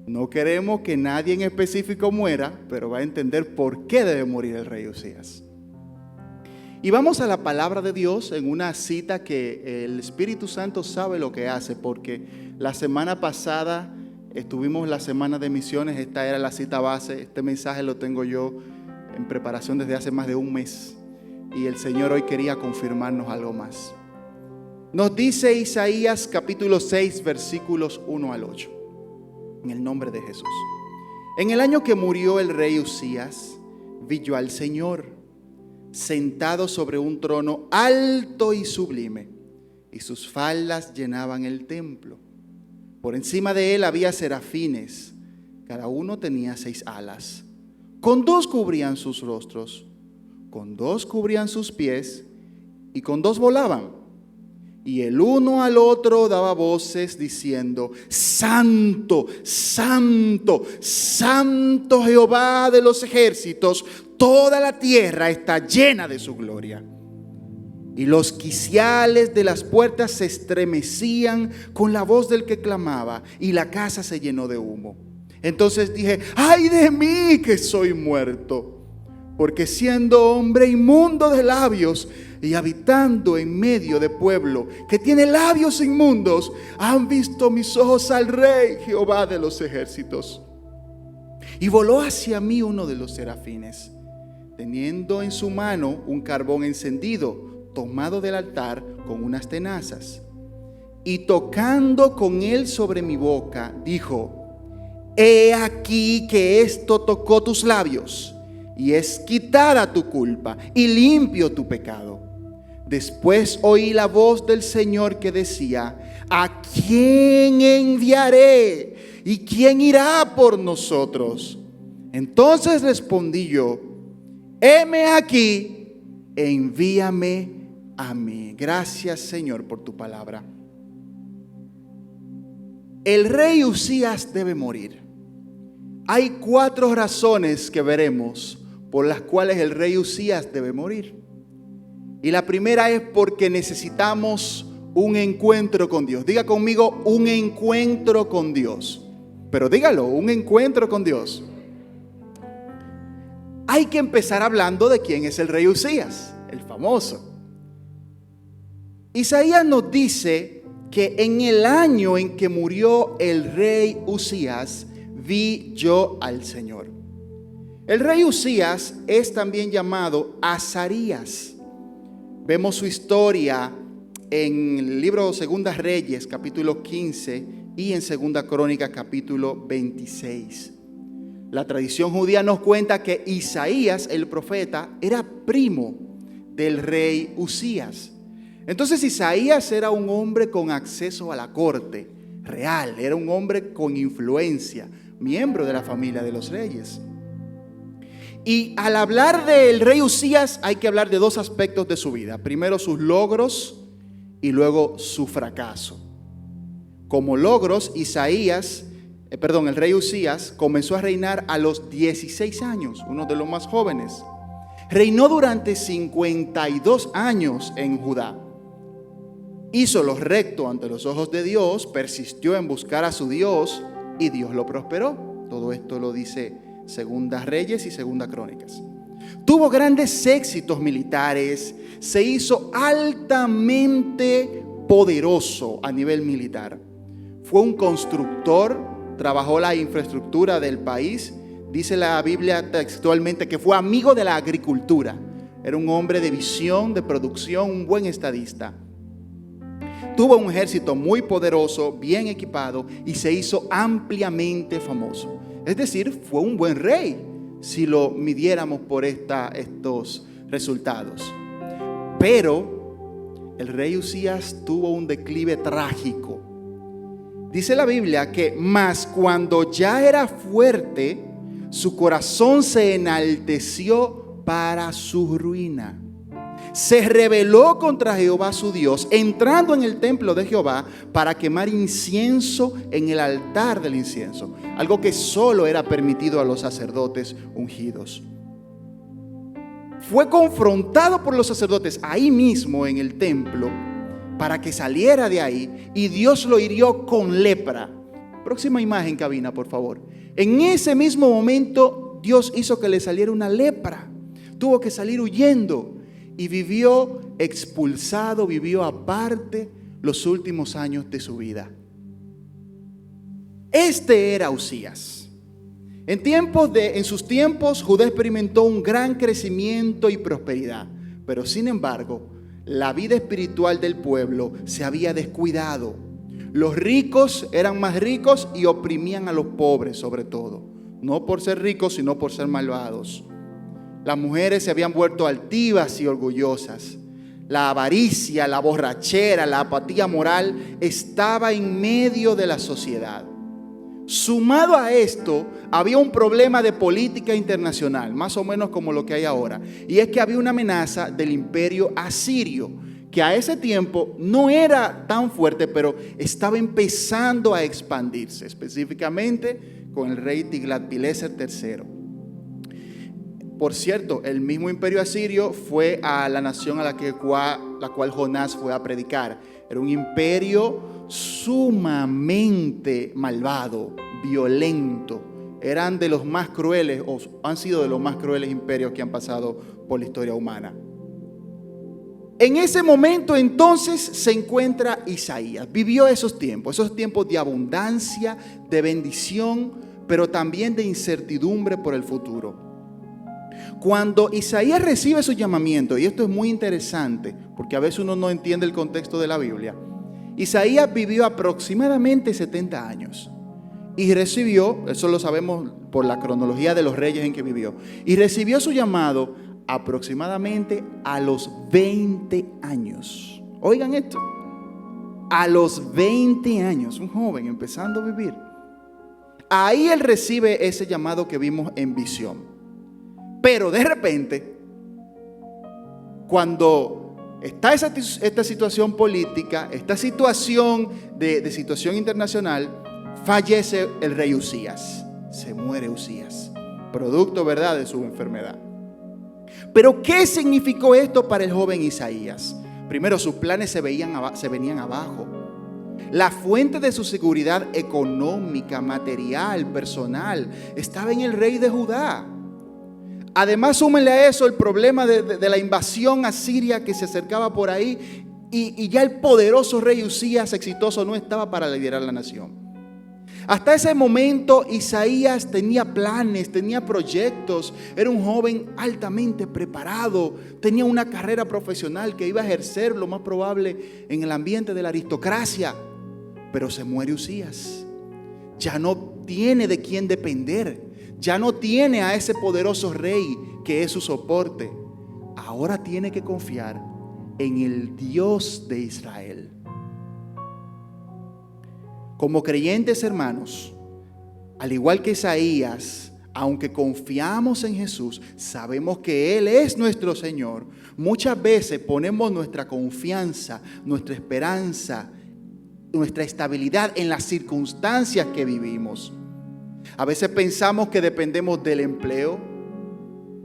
S5: No queremos que nadie en específico muera, pero va a entender por qué debe morir el rey Usías. Y vamos a la palabra de Dios en una cita que el Espíritu Santo sabe lo que hace, porque la semana pasada estuvimos la semana de misiones, esta era la cita base, este mensaje lo tengo yo en preparación desde hace más de un mes y el Señor hoy quería confirmarnos algo más. Nos dice Isaías capítulo 6 versículos 1 al 8, en el nombre de Jesús. En el año que murió el rey Usías, vi yo al Señor sentado sobre un trono alto y sublime, y sus faldas llenaban el templo. Por encima de él había serafines, cada uno tenía 6 alas. Con 2 cubrían sus rostros, con 2 cubrían sus pies, y con 2 volaban. Y el uno al otro daba voces diciendo: Santo, Santo, Santo Jehová de los ejércitos, toda la tierra está llena de su gloria. y los quiciales de las puertas se estremecían con la voz del que clamaba, y la casa se llenó de humo. Entonces dije: ¡ay de mí que soy muerto! Porque siendo hombre inmundo de labios y habitando en medio de pueblo que tiene labios inmundos, han visto mis ojos al Rey Jehová de los ejércitos. Y voló hacia mí uno de los serafines, teniendo en su mano un carbón encendido, tomado del altar con unas tenazas. Y tocando con él sobre mi boca, dijo: he aquí que esto tocó tus labios, y es quitada tu culpa, y limpio tu pecado. Después oí la voz del Señor que decía: ¿a quién enviaré? ¿Y quién irá por nosotros? Entonces respondí yo: heme aquí, envíame a mí. Gracias, Señor, por tu palabra. El rey Uzías debe morir. Hay 4 razones que veremos por las cuales el rey Uzías debe morir. Y la primera es porque necesitamos un encuentro con Dios. Diga conmigo: un encuentro con Dios. Pero dígalo: un encuentro con Dios. Hay que empezar hablando de quién es el rey Uzías, el famoso. Isaías nos dice que en el año en que murió el rey Uzías, vi yo al Señor. El rey Uzías es también llamado Azarías. Vemos su historia en el libro de Segundas Reyes, capítulo 15, y en Segunda Crónica, capítulo 26. La tradición judía nos cuenta que Isaías, el profeta, era primo del rey Uzías. Entonces Isaías era un hombre con acceso a la corte real, era un hombre con influencia, miembro de la familia de los reyes. Y al hablar del rey Uzías hay que hablar de 2 aspectos de su vida. Primero sus logros y luego su fracaso. Como logros, el rey Uzías comenzó a reinar a los 16 años, uno de los más jóvenes. Reinó durante 52 años en Judá. Hizo lo recto ante los ojos de Dios, persistió en buscar a su Dios y Dios lo prosperó. Todo esto lo dice Segundas Reyes y Segunda Crónicas. Tuvo grandes éxitos militares, se hizo altamente poderoso a nivel militar. Fue un constructor, trabajó la infraestructura del país. Dice la Biblia textualmente que fue amigo de la agricultura. Era un hombre de visión, de producción, un buen estadista. Tuvo un ejército muy poderoso, bien equipado, y se hizo ampliamente famoso. Es decir, fue un buen rey si lo midiéramos por estos resultados. Pero el rey Uzías tuvo un declive trágico. Dice la Biblia que mas cuando ya era fuerte, su corazón se enalteció para su ruina. Se rebeló contra Jehová su Dios, entrando en el templo de Jehová para quemar incienso en el altar del incienso, algo que solo era permitido a los sacerdotes ungidos. Fue confrontado por los sacerdotes ahí mismo en el templo para que saliera de ahí, y Dios lo hirió con lepra. Próxima imagen, cabina, por favor. En ese mismo momento Dios hizo que le saliera una lepra. Tuvo que salir huyendo. Y vivió expulsado, vivió aparte los últimos años de su vida. Este era Uzías. En sus tiempos, Judá experimentó un gran crecimiento y prosperidad. Pero sin embargo, la vida espiritual del pueblo se había descuidado. Los ricos eran más ricos y oprimían a los pobres sobre todo. No por ser ricos, sino por ser malvados. Las mujeres se habían vuelto altivas y orgullosas. La avaricia, la borrachera, la apatía moral estaba en medio de la sociedad. Sumado a esto, había un problema de política internacional, más o menos como lo que hay ahora. Y es que había una amenaza del imperio asirio, que a ese tiempo no era tan fuerte, pero estaba empezando a expandirse, específicamente con el rey Tiglat-Pileser III. Por cierto, el mismo imperio asirio fue a la nación a la cual Jonás fue a predicar. Era un imperio sumamente malvado, violento. Eran de los más crueles, o han sido de los más crueles imperios que han pasado por la historia humana. En ese momento entonces se encuentra Isaías. Vivió esos tiempos de abundancia, de bendición, pero también de incertidumbre por el futuro. Cuando Isaías recibe su llamamiento, y esto es muy interesante, porque a veces uno no entiende el contexto de la Biblia, Isaías vivió aproximadamente 70 años. Y recibió, eso lo sabemos por la cronología de los reyes en que vivió, y recibió su llamado aproximadamente a los 20 años. Oigan esto, a los 20 años, un joven empezando a vivir. Ahí él recibe ese llamado que vimos en visión. Pero de repente, cuando está esta situación política, esta situación de situación internacional, fallece el rey Usías. Se muere Usías, producto, ¿verdad?, de su enfermedad. Pero ¿qué significó esto para el joven Isaías? Primero, sus planes se venían abajo. La fuente de su seguridad económica, material, personal, estaba en el rey de Judá. Además, súmenle a eso el problema de la invasión asiria que se acercaba por ahí, y ya el poderoso rey Usías, exitoso, no estaba para liderar la nación. Hasta ese momento Isaías tenía planes, tenía proyectos, era un joven altamente preparado, tenía una carrera profesional que iba a ejercer lo más probable en el ambiente de la aristocracia. Pero se muere Usías, ya no tiene de quién depender, ya no tiene a ese poderoso rey que es su soporte. Ahora tiene que confiar en el Dios de Israel. Como creyentes, hermanos, al igual que Isaías, aunque confiamos en Jesús, sabemos que Él es nuestro Señor. Muchas veces ponemos nuestra confianza, nuestra esperanza, nuestra estabilidad en las circunstancias que vivimos. A veces pensamos que dependemos del empleo,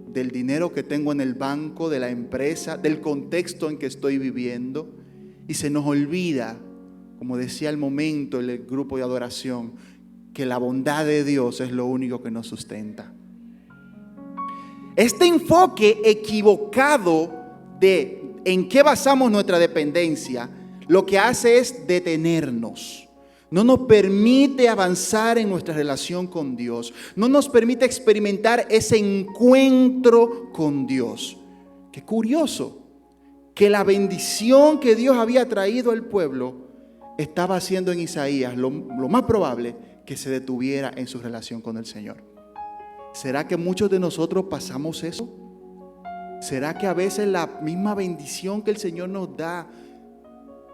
S5: del dinero que tengo en el banco, de la empresa, del contexto en que estoy viviendo, y se nos olvida, como decía al momento el grupo de adoración, que la bondad de Dios es lo único que nos sustenta. Este enfoque equivocado de en qué basamos nuestra dependencia, lo que hace es detenernos. No nos permite avanzar en nuestra relación con Dios. No nos permite experimentar ese encuentro con Dios. Qué curioso que la bendición que Dios había traído al pueblo estaba haciendo en Isaías lo más probable que se detuviera en su relación con el Señor. ¿Será que muchos de nosotros pasamos eso? ¿Será que a veces la misma bendición que el Señor nos da,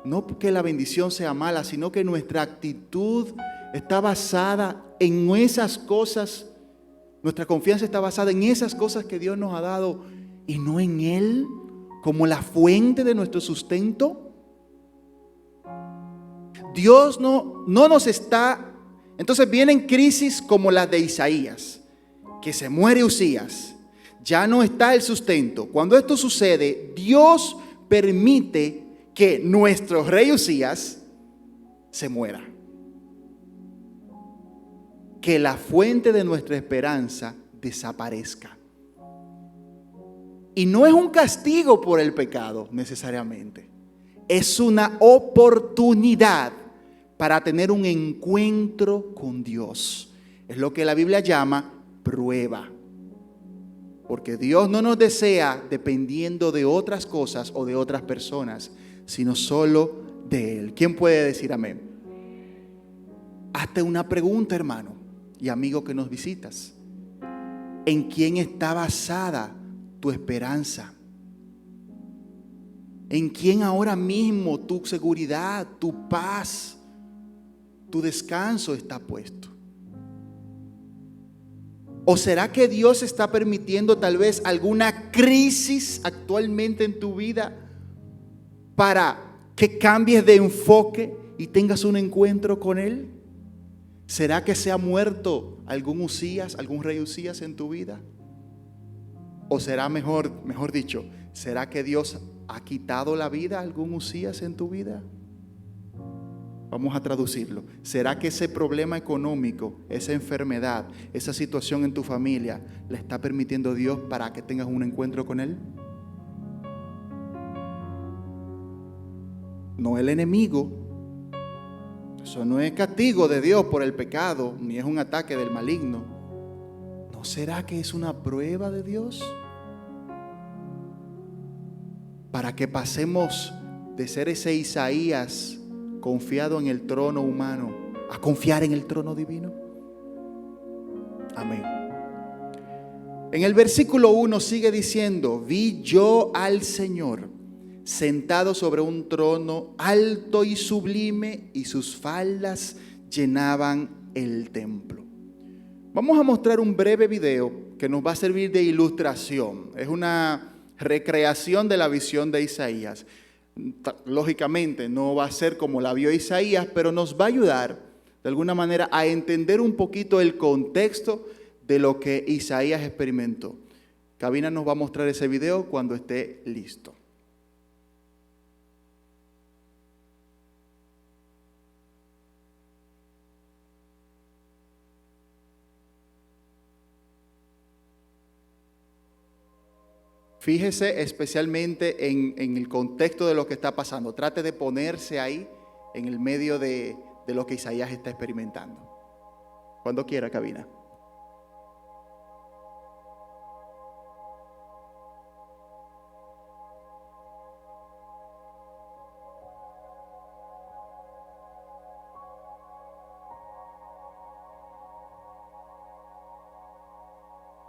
S5: no que la bendición sea mala, sino que nuestra actitud está basada en esas cosas, nuestra confianza está basada en esas cosas que Dios nos ha dado y no en Él como la fuente de nuestro sustento? Dios no nos está. Entonces vienen crisis como las de Isaías, que se muere Usías, ya no está el sustento. Cuando esto sucede, Dios permite que nuestro rey Usías se muera, que la fuente de nuestra esperanza desaparezca. Y no es un castigo por el pecado necesariamente, es una oportunidad para tener un encuentro con Dios. Es lo que la Biblia llama prueba. Porque Dios no nos desea dependiendo de otras cosas o de otras personas, sino solo de Él. ¿Quién puede decir amén? Hazte una pregunta, hermano y amigo que nos visitas. ¿En quién está basada tu esperanza? ¿En quién ahora mismo tu seguridad, tu paz, tu descanso está puesto? ¿O será que Dios está permitiendo tal vez alguna crisis actualmente en tu vida para que cambies de enfoque y tengas un encuentro con Él? ¿Será que se ha muerto algún Usías, algún rey Usías en tu vida? O será mejor dicho, ¿será que Dios ha quitado la vida a algún Usías en tu vida? Vamos a traducirlo. ¿Será que ese problema económico, esa enfermedad, esa situación en tu familia, le está permitiendo Dios para que tengas un encuentro con Él? No el enemigo. Eso no es castigo de Dios por el pecado, ni es un ataque del maligno. ¿No será que es una prueba de Dios? Para que pasemos de ser ese Isaías confiado en el trono humano a confiar en el trono divino. Amén. En el versículo 1 sigue diciendo: vi yo al Señor sentado sobre un trono alto y sublime, y sus faldas llenaban el templo. Vamos a mostrar un breve video que nos va a servir de ilustración. Es una recreación de la visión de Isaías. Lógicamente no va a ser como la vio Isaías, pero nos va a ayudar de alguna manera a entender un poquito el contexto de lo que Isaías experimentó. Cabina nos va a mostrar ese video cuando esté listo. Fíjese especialmente en el contexto de lo que está pasando. Trate de ponerse ahí en el medio de lo que Isaías está experimentando. Cuando quiera, cabina.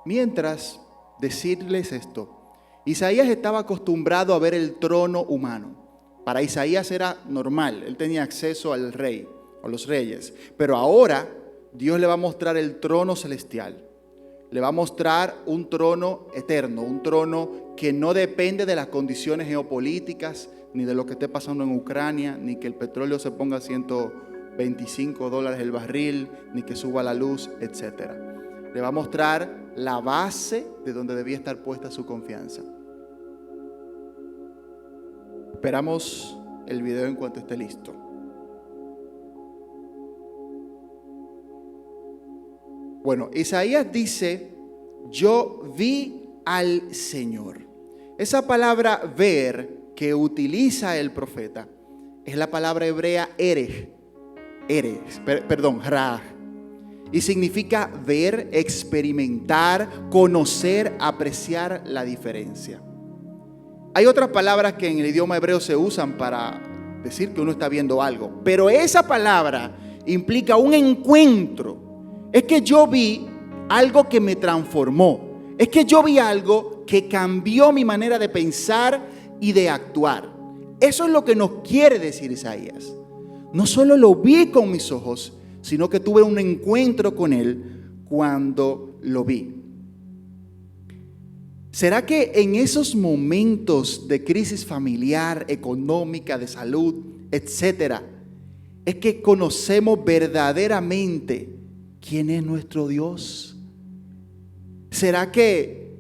S5: Mientras, decirles esto. Isaías estaba acostumbrado a ver el trono humano. Para Isaías era normal, él tenía acceso al rey, a los reyes. Pero ahora Dios le va a mostrar el trono celestial. Le va a mostrar un trono eterno, un trono que no depende de las condiciones geopolíticas, ni de lo que esté pasando en Ucrania, ni que el petróleo se ponga a $125 el barril, ni que suba la luz, etc. Le va a mostrar la base de donde debía estar puesta su confianza. Esperamos el video en cuanto esté listo. Bueno, Isaías dice: yo vi al Señor. Esa palabra ver que utiliza el profeta es la palabra hebrea raj. Y significa ver, experimentar, conocer, apreciar la diferencia. Hay otras palabras que en el idioma hebreo se usan para decir que uno está viendo algo, pero esa palabra implica un encuentro. Es que yo vi algo que me transformó. Es que yo vi algo que cambió mi manera de pensar y de actuar. Eso es lo que nos quiere decir Isaías. No solo lo vi con mis ojos, sino que tuve un encuentro con Él cuando lo vi. ¿Será que en esos momentos de crisis familiar, económica, de salud, etcétera, es que conocemos verdaderamente quién es nuestro Dios? ¿Será que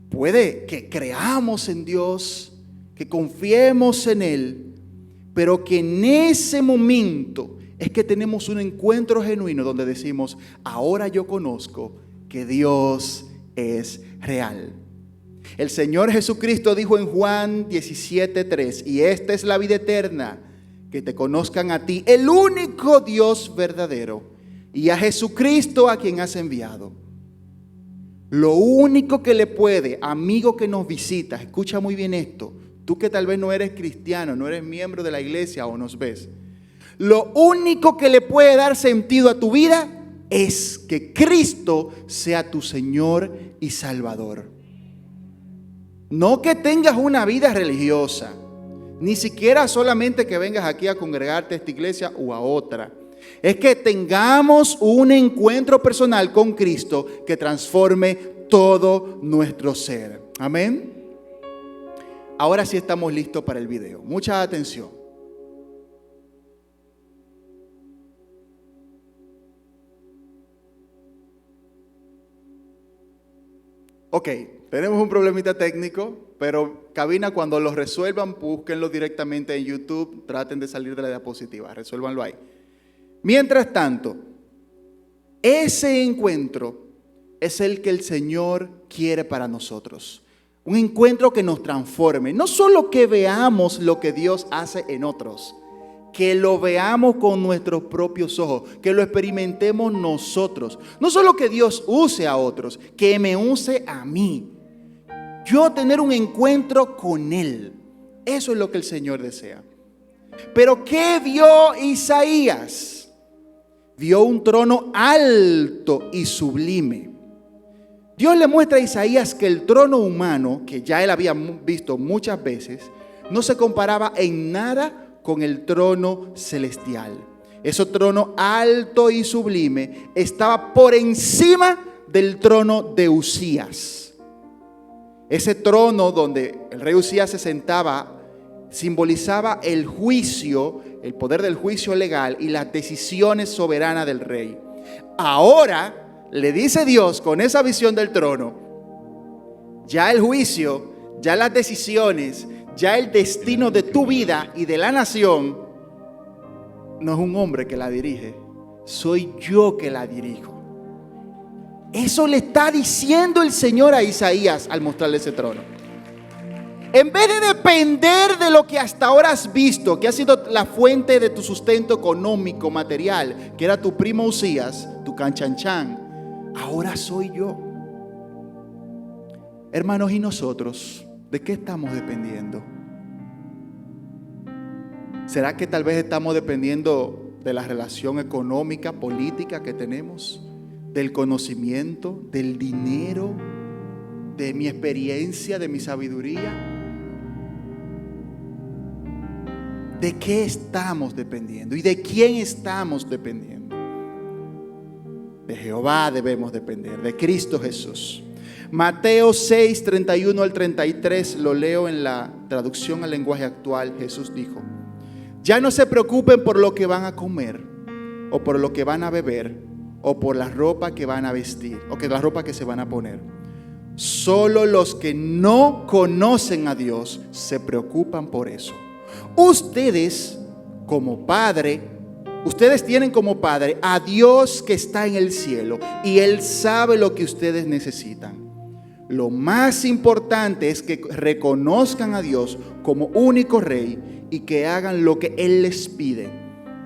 S5: puede que creamos en Dios, que confiemos en Él, pero que en ese momento es que tenemos un encuentro genuino donde decimos: ahora yo conozco que Dios es real? El Señor Jesucristo dijo en Juan 17:3: y esta es la vida eterna, que te conozcan a ti, el único Dios verdadero, y a Jesucristo a quien has enviado. Lo único que le puede, amigo que nos visita, escucha muy bien esto, tú que tal vez no eres cristiano, no eres miembro de la iglesia o nos ves, lo único que le puede dar sentido a tu vida es que Cristo sea tu Señor y Salvador. No que tengas una vida religiosa, ni siquiera solamente que vengas aquí a congregarte a esta iglesia o a otra. Es que tengamos un encuentro personal con Cristo que transforme todo nuestro ser. Amén. Ahora sí estamos listos para el video. Mucha atención. Ok, tenemos un problemita técnico, pero cabina, cuando lo resuelvan, búsquenlo directamente en YouTube, traten de salir de la diapositiva, resuélvanlo ahí. Mientras tanto, ese encuentro es el que el Señor quiere para nosotros. Un encuentro que nos transforme. No solo que veamos lo que Dios hace en otros, que lo veamos con nuestros propios ojos, que lo experimentemos nosotros. No solo que Dios use a otros, que me use a mí. Yo tener un encuentro con Él. Eso es lo que el Señor desea. Pero ¿qué vio Isaías? Vio un trono alto y sublime. Dios le muestra a Isaías que el trono humano, que ya él había visto muchas veces, no se comparaba en nada con el trono celestial. Ese trono alto y sublime estaba por encima del trono de Usías. Ese trono donde el rey Usías se sentaba simbolizaba el juicio, el poder del juicio legal y las decisiones soberanas del rey. Ahora le dice Dios con esa visión del trono, ya el juicio, ya las decisiones, ya el destino de tu vida y de la nación, no es un hombre que la dirige, soy yo que la dirijo. Eso le está diciendo el Señor a Isaías al mostrarle ese trono. En vez de depender de lo que hasta ahora has visto, que ha sido la fuente de tu sustento económico, material, que era tu primo Usías, tu canchanchan, ahora soy yo. Hermanos, ¿y nosotros? ¿De qué estamos dependiendo? ¿Será que tal vez estamos dependiendo de la relación económica, política que tenemos? ¿Del conocimiento, del dinero, de mi experiencia, de mi sabiduría? ¿De qué estamos dependiendo? ¿Y de quién estamos dependiendo? De Jehová debemos depender, de Cristo Jesús. Mateo 6, 31 al 33, lo leo en la traducción al lenguaje actual. Jesús dijo: ya no se preocupen por lo que van a comer, o por lo que van a beber, o por la ropa que van a vestir, o que la ropa que se van a poner. Solo los que no conocen a Dios se preocupan por eso. Ustedes tienen como padre a Dios que está en el cielo, y Él sabe lo que ustedes necesitan. Lo más importante es que reconozcan a Dios como único Rey y que hagan lo que Él les pide.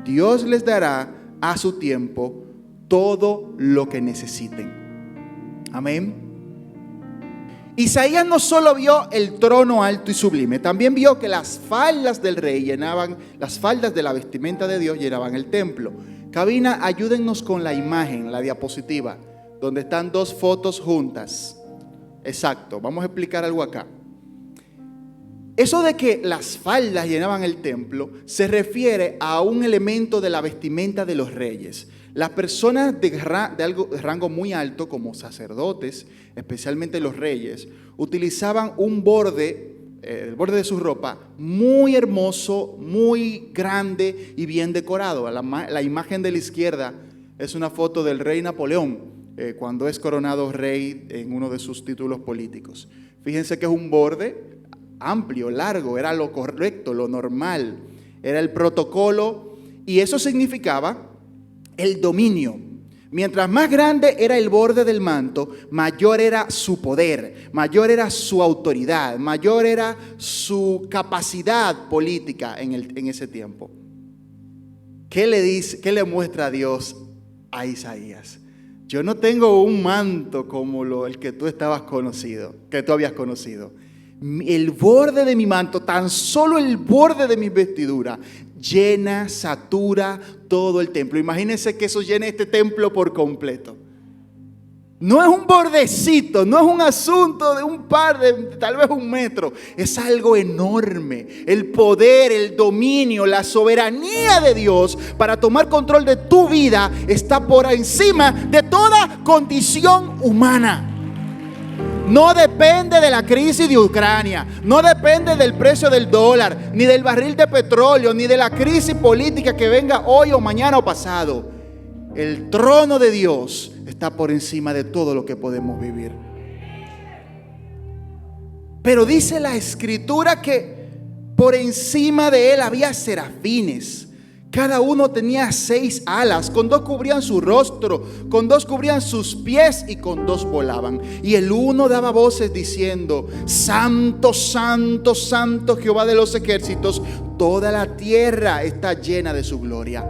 S5: Dios les dará a su tiempo todo lo que necesiten. Amén. Isaías no solo vio el trono alto y sublime, también vio que las faldas del rey llenaban, las faldas de la vestimenta de Dios llenaban el templo. Cabina, ayúdennos con la imagen, la diapositiva, donde están dos fotos juntas. Exacto, vamos a explicar algo acá. Eso de que las faldas llenaban el templo se refiere a un elemento de la vestimenta de los reyes. Las personas de rango muy alto, como sacerdotes, especialmente los reyes, utilizaban un borde, el borde de su ropa, muy hermoso, muy grande y bien decorado. La imagen de la izquierda es una foto del rey Napoleón, cuando es coronado rey en uno de sus títulos políticos. Fíjense que es un borde amplio, largo, era lo correcto, lo normal, era el protocolo, y eso significaba el dominio. Mientras más grande era el borde del manto, mayor era su poder, mayor era su autoridad, mayor era su capacidad política en ese tiempo. ¿Qué le dice, qué le muestra a Dios a Isaías? Yo no tengo un manto como el que tú habías conocido. El borde de mi manto, tan solo el borde de mi vestidura, llena, satura todo el templo. Imagínense que eso llene este templo por completo. No es un bordecito, no es un asunto de un par de, tal vez 1 metro. Es algo enorme. El poder, el dominio, la soberanía de Dios para tomar control de tu vida está por encima de toda condición humana. No depende de la crisis de Ucrania, no depende del precio del dólar, ni del barril de petróleo, ni de la crisis política que venga hoy o mañana o pasado. El trono de Dios está por encima de todo lo que podemos vivir. Pero dice la Escritura que por encima de él había serafines. Cada uno tenía 6 alas, con 2 cubrían su rostro, con 2 cubrían sus pies y con 2 volaban. Y el uno daba voces diciendo: Santo, santo, santo Jehová de los ejércitos, toda la tierra está llena de su gloria.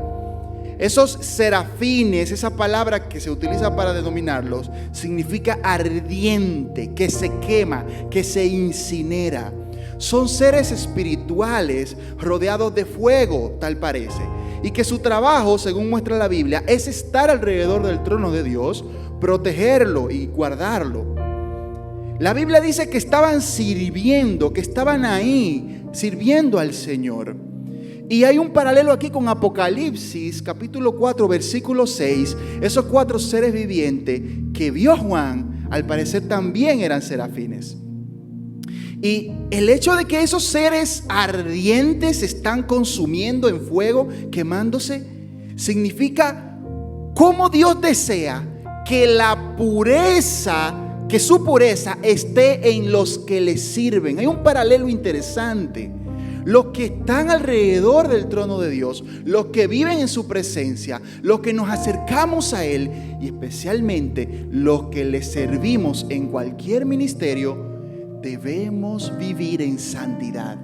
S5: Esos serafines, esa palabra que se utiliza para denominarlos, significa ardiente, que se quema, que se incinera. Son seres espirituales rodeados de fuego, tal parece. Y que su trabajo, según muestra la Biblia, es estar alrededor del trono de Dios, protegerlo y guardarlo. La Biblia dice que estaban sirviendo, que estaban ahí, sirviendo al Señor. Y hay un paralelo aquí con Apocalipsis, capítulo 4, versículo 6. Esos 4 seres vivientes que vio Juan, al parecer también eran serafines. Y el hecho de que esos seres ardientes están consumiendo en fuego, quemándose, significa cómo Dios desea que la pureza, que su pureza esté en los que le sirven. Hay un paralelo interesante. Los que están alrededor del trono de Dios, los que viven en su presencia, los que nos acercamos a Él y especialmente los que le servimos en cualquier ministerio, debemos vivir en santidad.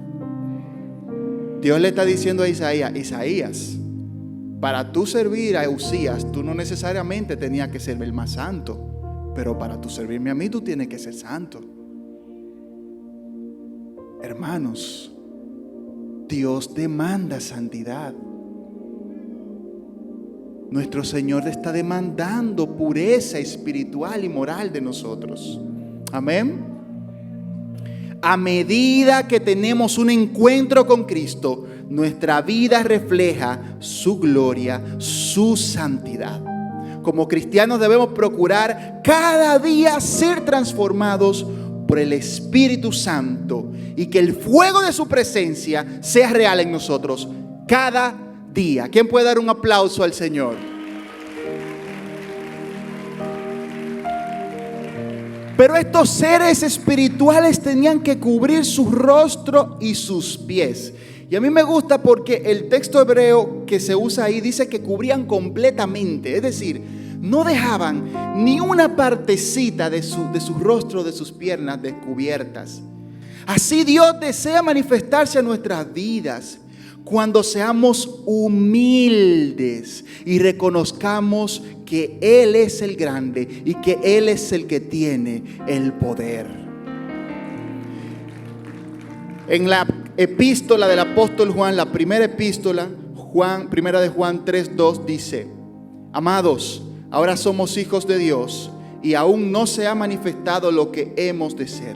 S5: Dios le está diciendo a Isaías, para tú servir a Usías, tú no necesariamente tenías que ser el más santo, pero para tú servirme a mí, tú tienes que ser santo. Hermanos, Dios demanda santidad. Nuestro Señor está demandando pureza espiritual y moral de nosotros. Amén. A medida que tenemos un encuentro con Cristo, nuestra vida refleja su gloria, su santidad. Como cristianos debemos procurar cada día ser transformados por el Espíritu Santo y que el fuego de su presencia sea real en nosotros cada día. ¿Quién puede dar un aplauso al Señor? Pero estos seres espirituales tenían que cubrir su rostro y sus pies. Y a mí me gusta porque el texto hebreo que se usa ahí dice que cubrían completamente. Es decir, no dejaban ni una partecita de su rostro, de sus piernas descubiertas. Así Dios desea manifestarse a nuestras vidas cuando seamos humildes y reconozcamos que Él es el grande y que Él es el que tiene el poder. En la epístola del apóstol Juan, la primera epístola, primera de Juan 3:2 dice: Amados, ahora somos hijos de Dios y aún no se ha manifestado lo que hemos de ser.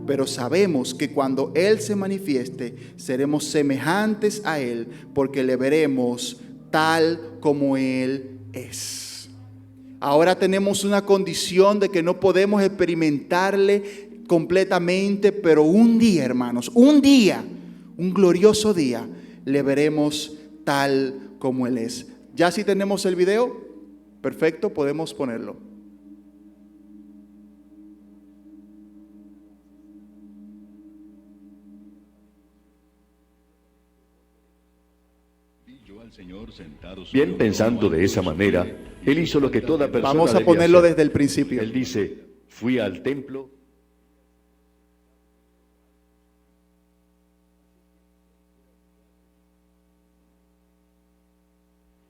S5: Pero sabemos que cuando Él se manifieste, seremos semejantes a Él, porque le veremos tal como Él es. Ahora tenemos una condición de que no podemos experimentarle completamente, pero un día, hermanos, un día, un glorioso día, le veremos tal como Él es. Ya si tenemos el video, perfecto, podemos ponerlo.
S6: Bien, pensando de esa manera, Él hizo lo que toda persona
S5: Vamos a
S6: debía
S5: ponerlo
S6: hacer.
S5: desde el principio.
S6: Él dice: fui al templo.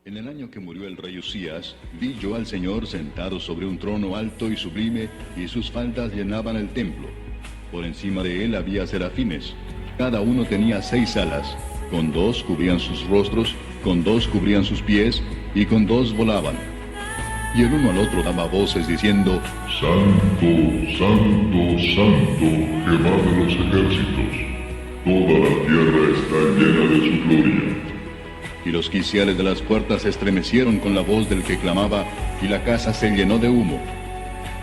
S7: En el año que murió el rey Usías, vi yo al Señor sentado sobre un trono alto y sublime, y sus faldas llenaban el templo. Por encima de él había serafines. Cada uno tenía 6 alas. Con 2 cubrían sus rostros, con 2 cubrían sus pies, y con 2 volaban. Y el uno al otro daba voces diciendo:
S8: Santo, santo, santo, Jehová de los ejércitos. Toda la tierra está llena de su gloria.
S7: Y los quiciales de las puertas se estremecieron con la voz del que clamaba, y la casa se llenó de humo.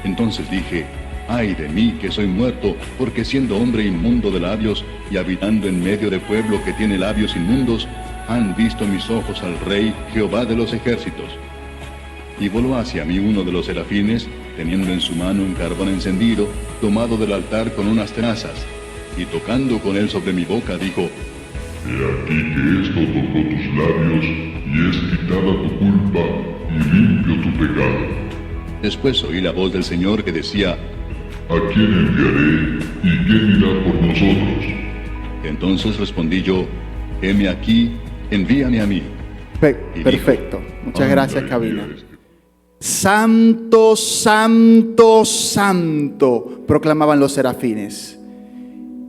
S7: Entonces dije: ay de mí, que soy muerto, porque siendo hombre inmundo de labios y habitando en medio de pueblo que tiene labios inmundos, han visto mis ojos al Rey, Jehová de los ejércitos. Y voló hacia mí uno de los serafines, teniendo en su mano un carbón encendido, tomado del altar con unas tenazas, y tocando con él sobre mi boca, dijo:
S8: He aquí que esto tocó tus labios, y es quitada tu culpa, y limpio tu pecado.
S7: Después oí la voz del Señor que decía:
S8: ¿A quién enviaré, y quién irá por nosotros?
S7: Entonces respondí yo: heme aquí, envíame a mí.
S5: Perfecto. Muchas gracias,
S8: Anda y
S5: cabina.
S8: mira este.
S5: Santo, santo, santo, proclamaban los serafines.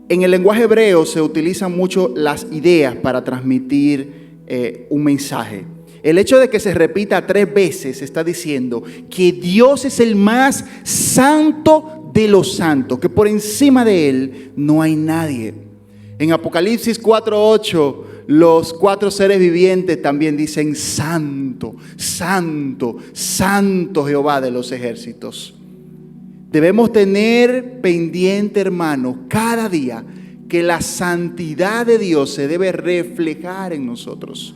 S5: En el lenguaje hebreo se utilizan mucho las ideas para transmitir un mensaje. El hecho de que se repita 3 veces está diciendo que Dios es el más santo de los santos, que por encima de Él no hay nadie. En Apocalipsis 4:8, los 4 seres vivientes también dicen: Santo, santo, santo Jehová de los ejércitos. Debemos tener pendiente, hermano, cada día que la santidad de Dios se debe reflejar en nosotros.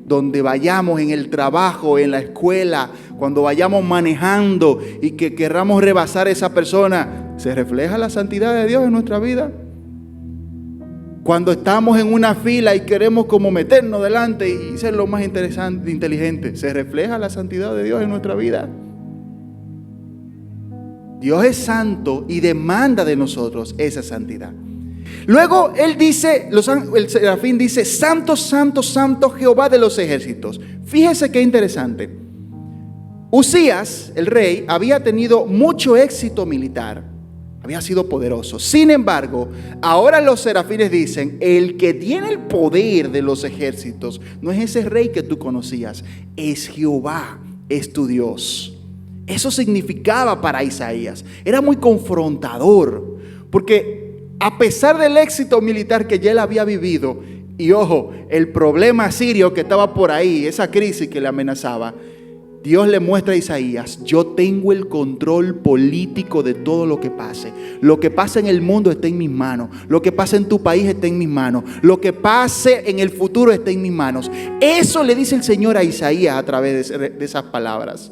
S5: Donde vayamos, en el trabajo, en la escuela, cuando vayamos manejando y que querramos rebasar a esa persona, ¿se refleja la santidad de Dios en nuestra vida? Cuando estamos en una fila y queremos como meternos delante y ser lo más interesante, inteligente, ¿se refleja la santidad de Dios en nuestra vida? Dios es santo y demanda de nosotros esa santidad. Luego él dice, el serafín dice: Santo, santo, santo Jehová de los ejércitos. Fíjese qué interesante. Uzías, el rey, había tenido mucho éxito militar. Había sido poderoso. Sin embargo, ahora los serafines dicen: el que tiene el poder de los ejércitos no es ese rey que tú conocías, es Jehová, es tu Dios. Eso significaba para Isaías. Era muy confrontador, porque a pesar del éxito militar que ya él había vivido, y ojo, el problema sirio que estaba por ahí, esa crisis que le amenazaba, Dios le muestra a Isaías: yo tengo el control político de todo lo que pase. Lo que pasa en el mundo está en mis manos. Lo que pasa en tu país está en mis manos. Lo que pase en el futuro está en mis manos. Eso le dice el Señor a Isaías a través de esas palabras.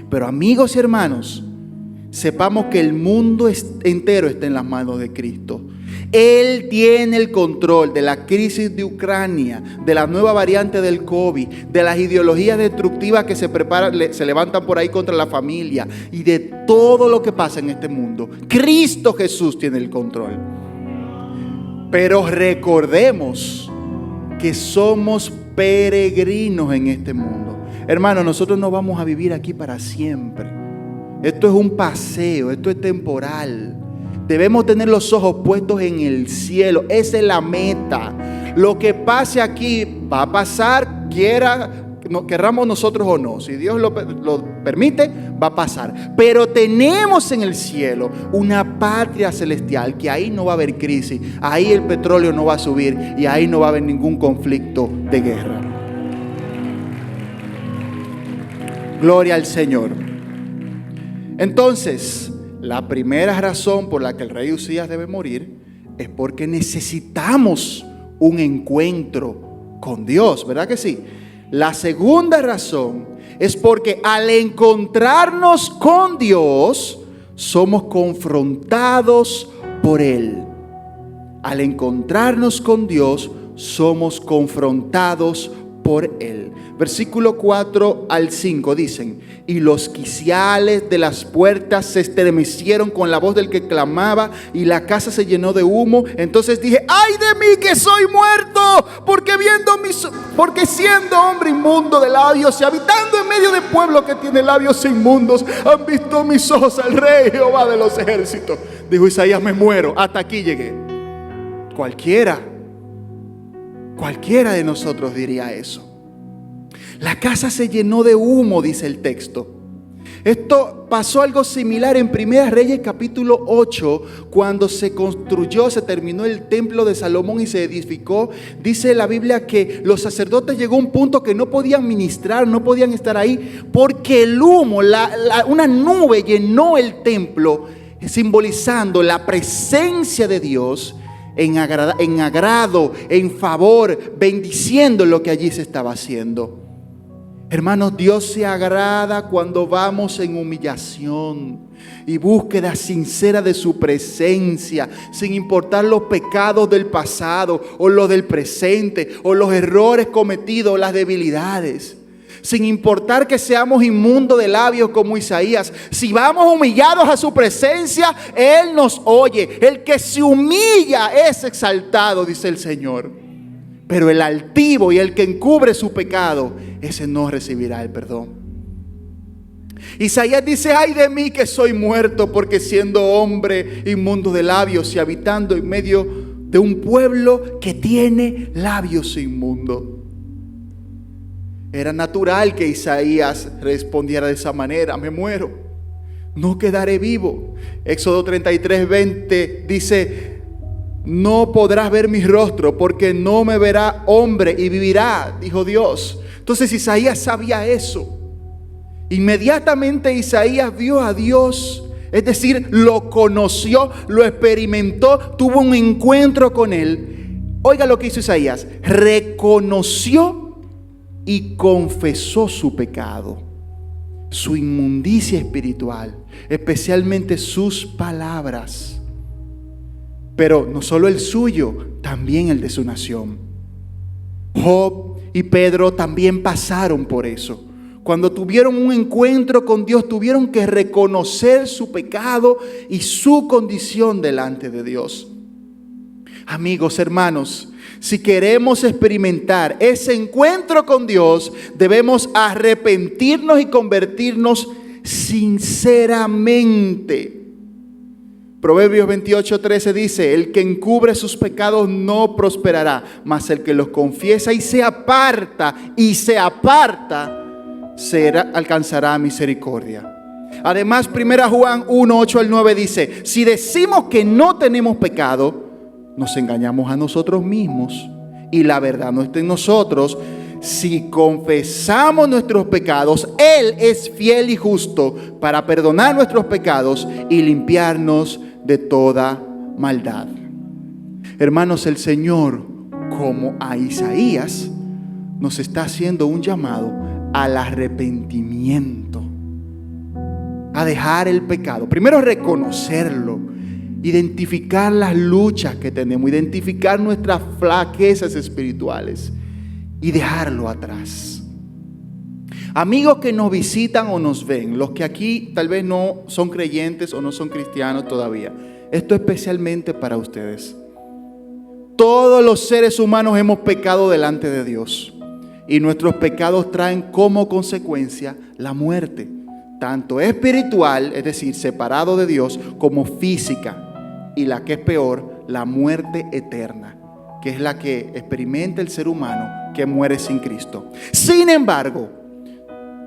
S5: Pero amigos y hermanos, sepamos que el mundo entero está en las manos de Cristo. Él tiene el control de la crisis de Ucrania, de la nueva variante del COVID, de las ideologías destructivas que se levantan por ahí contra la familia y de todo lo que pasa en este mundo. Cristo Jesús tiene el control. Pero recordemos que somos peregrinos en este mundo. Hermanos, nosotros no vamos a vivir aquí para siempre. Esto es un paseo, esto es temporal. Debemos tener los ojos puestos en el cielo. Esa es la meta. Lo que pase aquí va a pasar, querramos nosotros o no. Si Dios lo permite, va a pasar. Pero tenemos en el cielo una patria celestial, que ahí no va a haber crisis, ahí el petróleo no va a subir y ahí no va a haber ningún conflicto de guerra. Gloria al Señor. Entonces, la primera razón por la que el rey Uzías debe morir es porque necesitamos un encuentro con Dios, ¿verdad que sí? La segunda razón es porque al encontrarnos con Dios, somos confrontados por Él. Al encontrarnos con Dios, somos confrontados por Él. Versículo 4 al 5 dicen: y los quiciales de las puertas se estremecieron con la voz del que clamaba, y la casa se llenó de humo. Entonces dije: ¡ay de mí que soy muerto! Porque siendo hombre inmundo de labios y habitando en medio de pueblo que tiene labios inmundos, han visto mis ojos al Rey Jehová de los ejércitos. Dijo Isaías: me muero, hasta aquí llegué. Cualquiera de nosotros diría eso. La casa se llenó de humo, dice el texto. Esto pasó algo similar en Primera Reyes capítulo 8, cuando se terminó el templo de Salomón y se edificó. Dice la Biblia que los sacerdotes llegó a un punto que no podían ministrar, no podían estar ahí, porque el humo, una nube llenó el templo, simbolizando la presencia de Dios en agrado, en favor, bendiciendo lo que allí se estaba haciendo. Hermanos, Dios se agrada cuando vamos en humillación, y búsqueda sincera de su presencia, sin importar los pecados del pasado o los del presente o los errores cometidos o las debilidades. Sin importar que seamos inmundos de labios como Isaías, si vamos humillados a su presencia, Él nos oye. El que se humilla es exaltado, dice el Señor. Pero el altivo y el que encubre su pecado, ese no recibirá el perdón. Isaías dice: ay de mí que soy muerto, porque siendo hombre inmundo de labios y habitando en medio de un pueblo que tiene labios inmundos. Era natural que Isaías respondiera de esa manera: me muero, no quedaré vivo. Éxodo 33:20 dice: no podrás ver mi rostro, porque no me verá hombre y vivirá, dijo Dios. Entonces Isaías sabía eso. Inmediatamente Isaías vio a Dios, es decir, lo conoció, lo experimentó, tuvo un encuentro con Él. Oiga lo que hizo Isaías: reconoció y confesó su pecado, su inmundicia espiritual, especialmente sus palabras. Pero no solo el suyo, también el de su nación. Job y Pedro también pasaron por eso. Cuando tuvieron un encuentro con Dios, tuvieron que reconocer su pecado y su condición delante de Dios. Amigos, hermanos, si queremos experimentar ese encuentro con Dios, debemos arrepentirnos y convertirnos sinceramente. Proverbios 28:13 dice: el que encubre sus pecados no prosperará, mas el que los confiesa y se aparta, alcanzará misericordia. Además, 1 Juan 1:8-9 dice: si decimos que no tenemos pecado, nos engañamos a nosotros mismos y la verdad no está en nosotros. Si confesamos nuestros pecados, Él es fiel y justo para perdonar nuestros pecados y limpiarnos de toda maldad. Hermanos, el Señor, como a Isaías, nos está haciendo un llamado al arrepentimiento, a dejar el pecado. Primero, reconocerlo, identificar las luchas que tenemos, identificar nuestras flaquezas espirituales y dejarlo atrás. Amigos que nos visitan o nos ven, los que aquí tal vez no son creyentes o no son cristianos todavía, esto especialmente para ustedes. Todos los seres humanos hemos pecado delante de Dios y nuestros pecados traen como consecuencia la muerte, tanto espiritual, es decir, separado de Dios, como física, y la que es peor, la muerte eterna, que es la que experimenta el ser humano que muere sin Cristo. Sin embargo,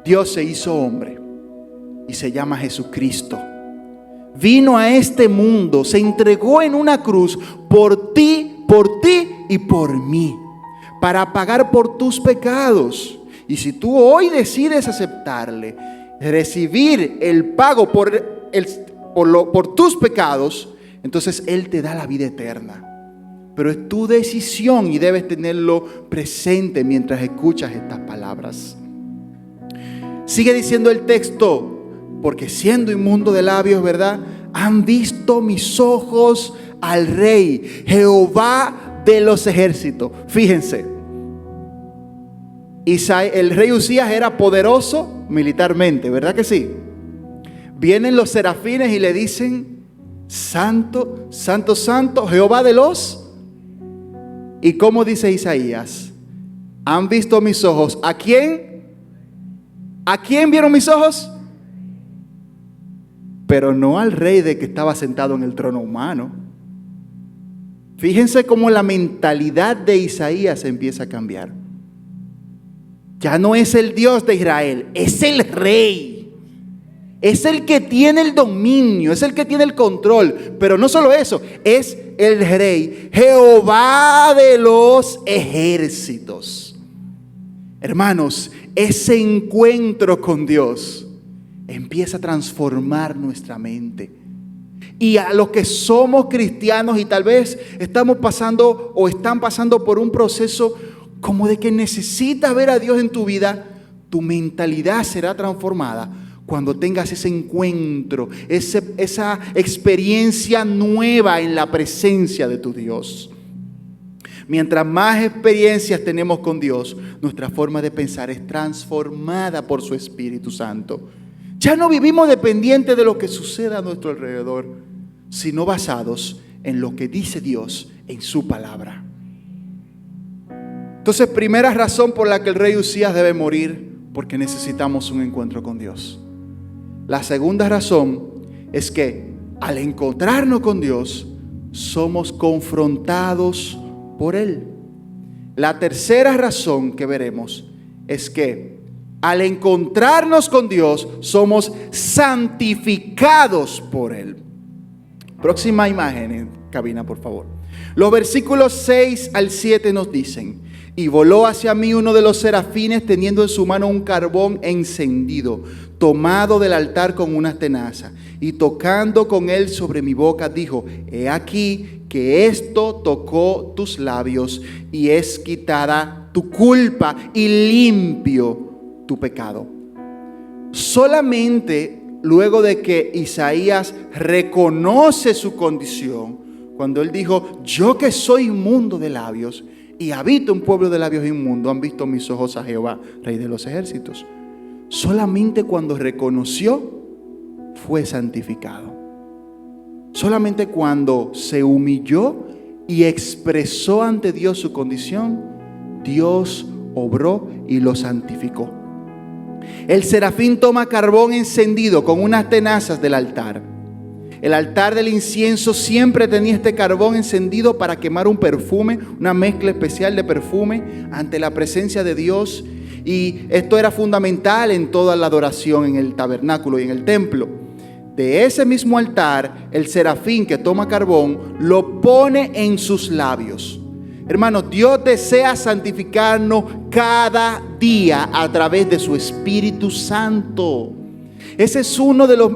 S5: Dios se hizo hombre y se llama Jesucristo. Vino a este mundo, se entregó en una cruz por ti y por mí, para pagar por tus pecados. Y si tú hoy decides aceptarle, recibir el pago por tus pecados, entonces Él te da la vida eterna. Pero es tu decisión y debes tenerlo presente mientras escuchas estas palabras. Sigue diciendo el texto: porque siendo inmundo de labios, ¿verdad?, han visto mis ojos al Rey, Jehová de los ejércitos. Fíjense, el rey Usías era poderoso militarmente, ¿verdad que sí? Vienen los serafines y le dicen: santo, santo, santo, Jehová de los... ¿Y cómo dice Isaías? Han visto mis ojos. ¿A quién? ¿A quién vieron mis ojos? Pero no al rey de que estaba sentado en el trono humano. Fíjense cómo la mentalidad de Isaías empieza a cambiar. Ya no es el Dios de Israel, es el rey. Es el que tiene el dominio, es el que tiene el control. Pero no solo eso, es el rey, Jehová de los ejércitos. Hermanos, ese encuentro con Dios empieza a transformar nuestra mente. Y a los que somos cristianos y tal vez estamos pasando o están pasando por un proceso como de que necesitas ver a Dios en tu vida, tu mentalidad será transformada cuando tengas ese encuentro, esa experiencia nueva en la presencia de tu Dios. Mientras más experiencias tenemos con Dios, nuestra forma de pensar es transformada por su Espíritu Santo. Ya no vivimos dependientes de lo que suceda a nuestro alrededor, sino basados en lo que dice Dios en su palabra. Entonces, primera razón por la que el rey Uzías debe morir, porque necesitamos un encuentro con Dios. La segunda razón es que al encontrarnos con Dios, somos confrontados por Él. La tercera razón que veremos es que al encontrarnos con Dios, somos santificados por Él. Próxima imagen en cabina, por favor. Los versículos 6 al 7 nos dicen: y voló hacia mí uno de los serafines teniendo en su mano un carbón encendido, tomado del altar con unas tenazas, y tocando con él sobre mi boca, dijo: he aquí que esto tocó tus labios, y es quitada tu culpa y limpio tu pecado. Solamente luego de que Isaías reconoce su condición, cuando él dijo: yo que soy inmundo de labios y habito un pueblo de labios inmundos, han visto mis ojos a Jehová, Rey de los ejércitos. Solamente cuando reconoció, fue santificado. Solamente cuando se humilló y expresó ante Dios su condición, Dios obró y lo santificó. El serafín toma carbón encendido con unas tenazas del altar. El altar del incienso siempre tenía este carbón encendido para quemar un perfume, una mezcla especial de perfume ante la presencia de Dios. Y esto era fundamental en toda la adoración en el tabernáculo y en el templo. De ese mismo altar, el serafín que toma carbón lo pone en sus labios. Hermanos, Dios desea santificarnos cada día a través de su Espíritu Santo. Ese es uno de los,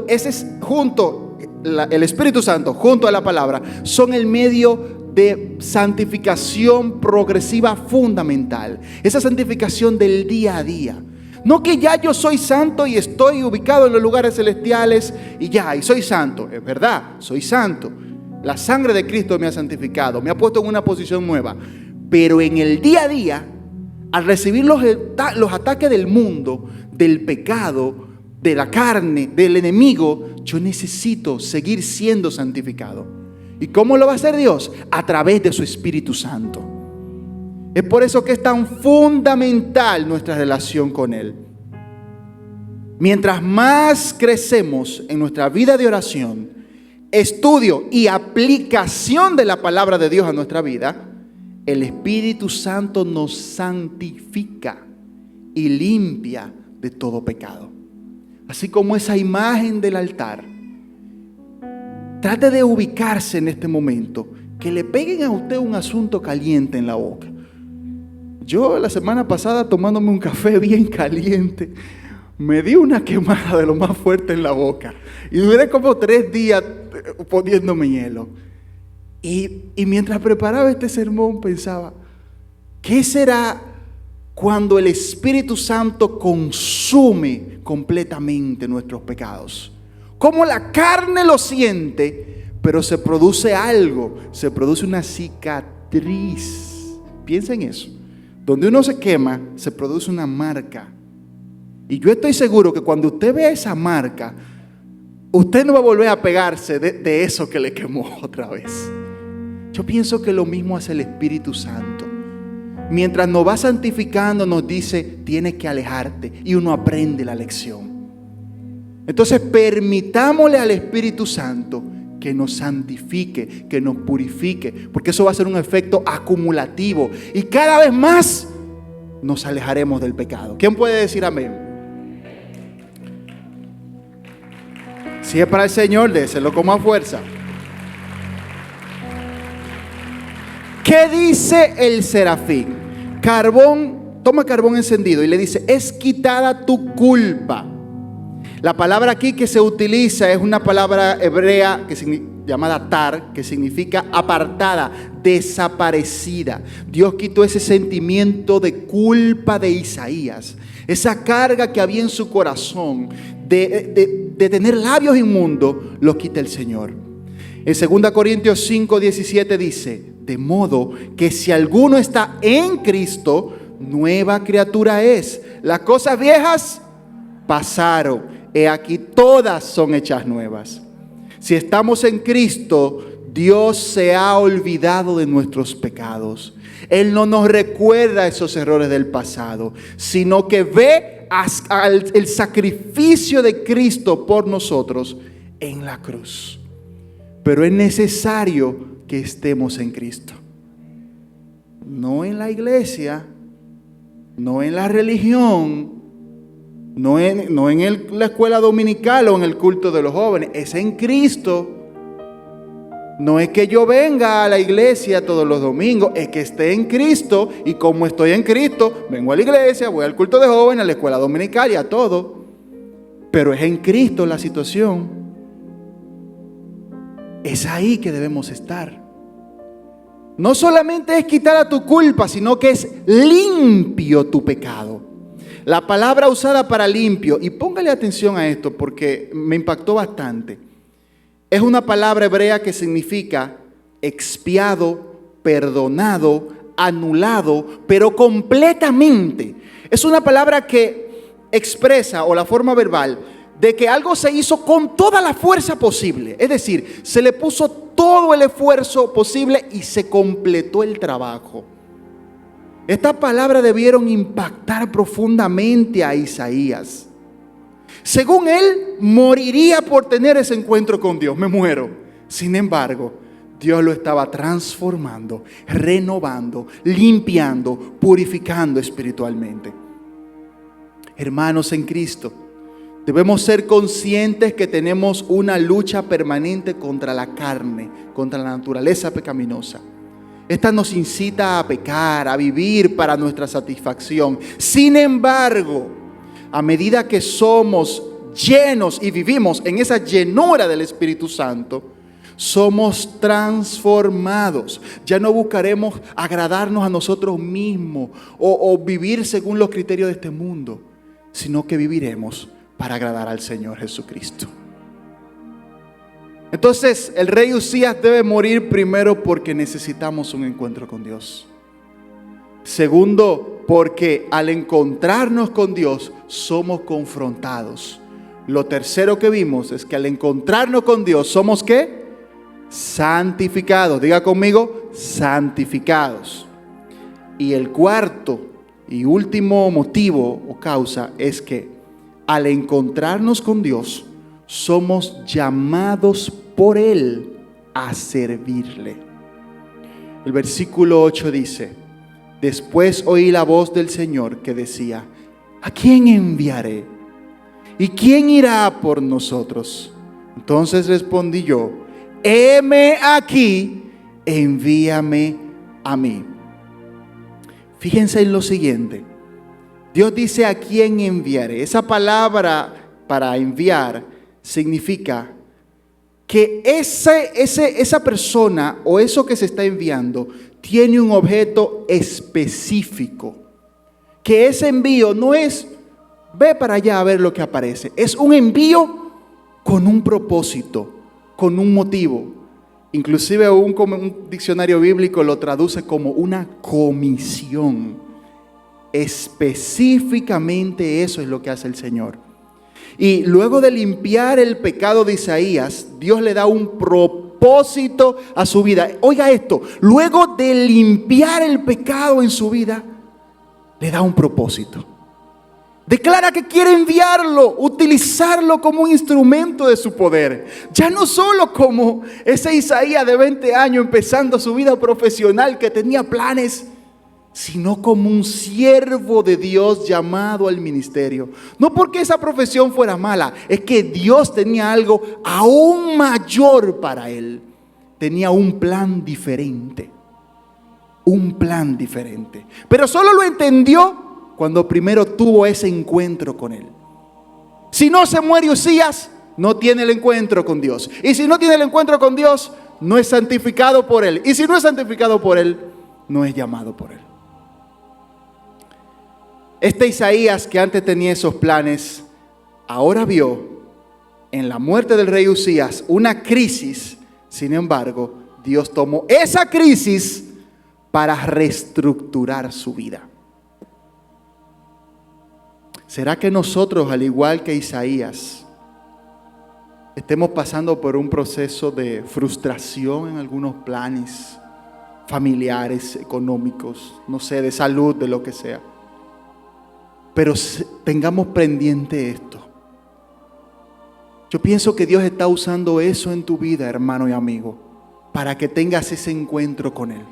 S5: el Espíritu Santo junto a la palabra son el medio de santificación progresiva fundamental. Esa santificación del día a día. No que ya yo soy santo y estoy ubicado en los lugares celestiales y soy santo. Es verdad, soy santo. La sangre de Cristo me ha santificado, me ha puesto en una posición nueva. Pero en el día a día, al recibir los ataques del mundo, del pecado, de la carne, del enemigo, yo necesito seguir siendo santificado. ¿Y cómo lo va a hacer Dios? A través de su Espíritu Santo. Es por eso que es tan fundamental nuestra relación con Él. Mientras más crecemos en nuestra vida de oración, estudio y aplicación de la palabra de Dios a nuestra vida, el Espíritu Santo nos santifica y limpia de todo pecado. Así como esa imagen del altar. Trate de ubicarse en este momento, que le peguen a usted un asunto caliente en la boca. Yo la semana pasada, tomándome un café bien caliente, me di una quemada de lo más fuerte en la boca. Y duré como 3 días poniéndome hielo. Y mientras preparaba este sermón pensaba, ¿qué será cuando el Espíritu Santo consume completamente nuestros pecados? Como la carne lo siente, pero se produce algo, se produce una cicatriz. Piensa en eso. Donde uno se quema, se produce una marca. Y yo estoy seguro que cuando usted vea esa marca, usted no va a volver a pegarse de eso que le quemó otra vez. Yo pienso que lo mismo hace el Espíritu Santo. Mientras nos va santificando, nos dice, tienes que alejarte. Y uno aprende la lección. Entonces, permitámosle al Espíritu Santo que nos santifique, que nos purifique. Porque eso va a ser un efecto acumulativo. Y cada vez más nos alejaremos del pecado. ¿Quién puede decir amén? Si es para el Señor, déselo con más fuerza. ¿Qué dice el serafín? Toma carbón encendido y le dice, es quitada tu culpa. La palabra aquí que se utiliza es una palabra hebrea llamada Tar, que significa apartada, desaparecida. Dios quitó ese sentimiento de culpa de Isaías, esa carga que había en su corazón de tener labios inmundos, lo quita el Señor. En 2 Corintios 5:17 dice: de modo que si alguno está en Cristo, nueva criatura es. Las cosas viejas pasaron, he aquí todas son hechas nuevas. Si estamos en Cristo, Dios se ha olvidado de nuestros pecados. Él no nos recuerda esos errores del pasado, sino que ve el sacrificio de Cristo por nosotros en la cruz. Pero es necesario que estemos en Cristo. No en la iglesia, no en la religión, no en la escuela dominical o en el culto de los jóvenes. Es en Cristo. No es que yo venga a la iglesia todos los domingos, es que esté en Cristo. Y como estoy en Cristo, vengo a la iglesia, voy al culto de jóvenes, a la escuela dominical y a todo. Pero es en Cristo la situación. Es ahí que debemos estar. No solamente es quitar a tu culpa, sino que es limpio tu pecado. La palabra usada para limpio, y póngale atención a esto porque me impactó bastante, es una palabra hebrea que significa expiado, perdonado, anulado, pero completamente. Es una palabra que expresa, o la forma verbal, de que algo se hizo con toda la fuerza posible. Es decir, se le puso todo el esfuerzo posible y se completó el trabajo. Esta palabra debieron impactar profundamente a Isaías. Según él, moriría por tener ese encuentro con Dios. Me muero. Sin embargo, Dios lo estaba transformando, renovando, limpiando, purificando espiritualmente. Hermanos en Cristo, debemos ser conscientes que tenemos una lucha permanente contra la carne, contra la naturaleza pecaminosa. Esta nos incita a pecar, a vivir para nuestra satisfacción. Sin embargo, a medida que somos llenos y vivimos en esa llenura del Espíritu Santo, somos transformados. Ya no buscaremos agradarnos a nosotros mismos o vivir según los criterios de este mundo, sino que viviremos para agradar al Señor Jesucristo. Entonces, el rey Usías debe morir primero porque necesitamos un encuentro con Dios. Segundo, porque al encontrarnos con Dios somos confrontados. Lo tercero que vimos es que al encontrarnos con Dios somos ¿qué? Santificados. Diga conmigo, santificados. Y el cuarto y último motivo o causa es que al encontrarnos con Dios somos llamados por Él a servirle. El versículo 8 dice: después oí la voz del Señor que decía: ¿a quién enviaré? ¿Y quién irá por nosotros? Entonces respondí yo: heme aquí, envíame a mí. Fíjense en lo siguiente. Dios dice: ¿a quién enviaré? Esa palabra para enviar significa que esa persona o eso que se está enviando tiene un objeto específico. Que ese envío no es ve para allá a ver lo que aparece. Es un envío con un propósito, con un motivo. Inclusive un diccionario bíblico lo traduce como una comisión. Específicamente eso es lo que hace el Señor. Y luego de limpiar el pecado de Isaías, Dios le da un propósito a su vida. Oiga esto, luego de limpiar el pecado en su vida, le da un propósito. Declara que quiere enviarlo, utilizarlo como un instrumento de su poder. Ya no solo como ese Isaías de 20 años empezando su vida profesional que tenía planes, sino como un siervo de Dios llamado al ministerio. No porque esa profesión fuera mala, es que Dios tenía algo aún mayor para él. Tenía un plan diferente. Un plan diferente. Pero solo lo entendió cuando primero tuvo ese encuentro con él. Si no se muere Usías, no tiene el encuentro con Dios. Y si no tiene el encuentro con Dios, no es santificado por Él. Y si no es santificado por Él, no es llamado por Él. Este Isaías, que antes tenía esos planes, ahora vio en la muerte del rey Uzías una crisis. Sin embargo, Dios tomó esa crisis para reestructurar su vida. ¿Será que nosotros, al igual que Isaías, estemos pasando por un proceso de frustración en algunos planes familiares, económicos, no sé, de salud, de lo que sea? Pero tengamos pendiente esto. Yo pienso que Dios está usando eso en tu vida, hermano y amigo, para que tengas ese encuentro con Él.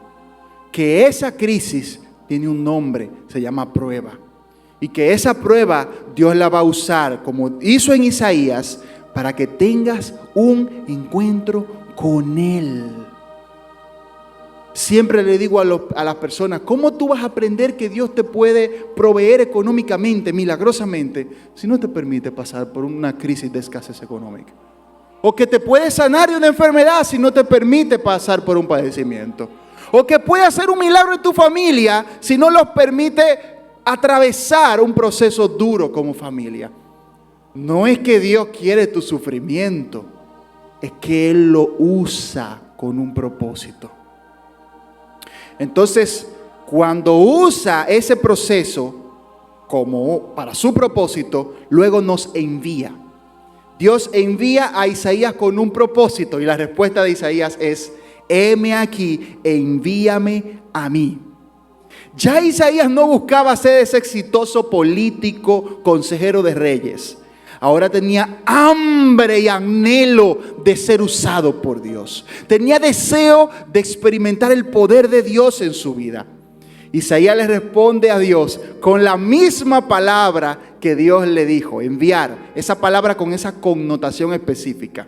S5: Que esa crisis tiene un nombre, se llama prueba. Y que esa prueba Dios la va a usar, como hizo en Isaías, para que tengas un encuentro con Él. Siempre le digo a las personas, ¿cómo tú vas a aprender que Dios te puede proveer económicamente, milagrosamente, si no te permite pasar por una crisis de escasez económica? O que te puede sanar de una enfermedad si no te permite pasar por un padecimiento. O que puede hacer un milagro en tu familia si no los permite atravesar un proceso duro como familia. No es que Dios quiere tu sufrimiento, es que Él lo usa con un propósito. Entonces, cuando usa ese proceso como para su propósito, luego nos envía. Dios envía a Isaías con un propósito y la respuesta de Isaías es: heme aquí, envíame a mí. Ya Isaías no buscaba ser ese exitoso político, consejero de reyes. Ahora tenía hambre y anhelo de ser usado por Dios. Tenía deseo de experimentar el poder de Dios en su vida. Isaías le responde a Dios con la misma palabra que Dios le dijo, enviar. Esa palabra con esa connotación específica.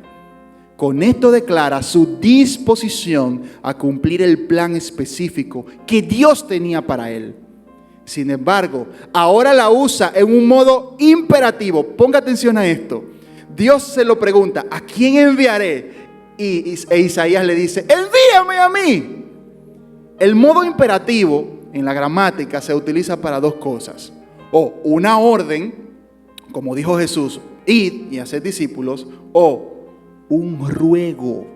S5: Con esto declara su disposición a cumplir el plan específico que Dios tenía para él. Sin embargo, ahora la usa en un modo imperativo. Ponga atención a esto. Dios se lo pregunta, ¿a quién enviaré? E Isaías le dice, envíame a mí. El modo imperativo en la gramática se utiliza para dos cosas. O una orden, como dijo Jesús, id y haced discípulos. O un ruego,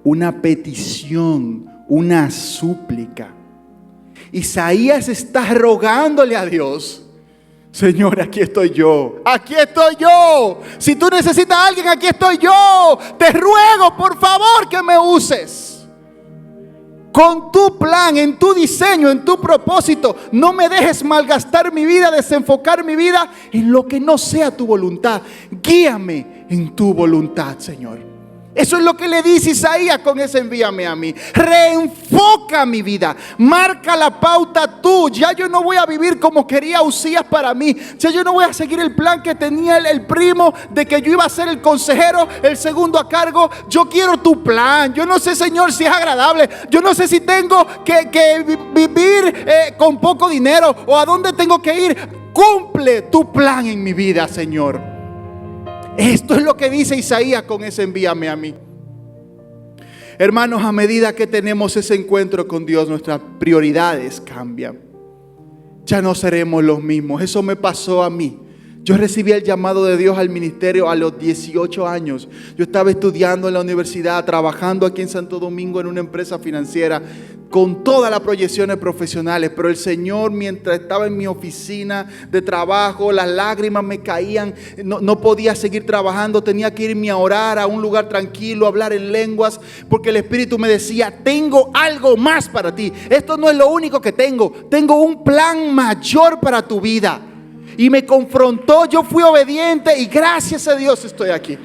S5: una petición, una súplica. Isaías está rogándole a Dios, Señor, aquí estoy yo, aquí estoy yo. Si tú necesitas a alguien, aquí estoy yo. Te ruego, por favor, que me uses. Con tu plan, en tu diseño, en tu propósito, no me dejes malgastar mi vida, desenfocar mi vida en lo que no sea tu voluntad. Guíame en tu voluntad, Señor. Eso es lo que le dice Isaías con ese envíame a mí. Reenfoca mi vida. Marca la pauta tú. Ya yo no voy a vivir como quería Uzías para mí. Ya yo no voy a seguir el plan que tenía el primo de que yo iba a ser el consejero, el segundo a cargo. Yo quiero tu plan. Yo no sé, Señor, si es agradable. Yo no sé si tengo que vivir con poco dinero o a dónde tengo que ir. Cumple tu plan en mi vida, Señor. Esto es lo que dice Isaías con ese envíame a mí. Hermanos, a medida que tenemos ese encuentro con Dios, nuestras prioridades cambian. Ya no seremos los mismos. Eso me pasó a mí. Yo recibí el llamado de Dios al ministerio a los 18 años. Yo estaba estudiando en la universidad, trabajando aquí en Santo Domingo en una empresa financiera, con todas las proyecciones profesionales, pero el Señor, mientras estaba en mi oficina de trabajo, las lágrimas me caían, no podía seguir trabajando, tenía que irme a orar a un lugar tranquilo, hablar en lenguas, porque el Espíritu me decía, tengo algo más para ti, esto no es lo único que tengo un plan mayor para tu vida. Y me confrontó, yo fui obediente y gracias a Dios estoy aquí.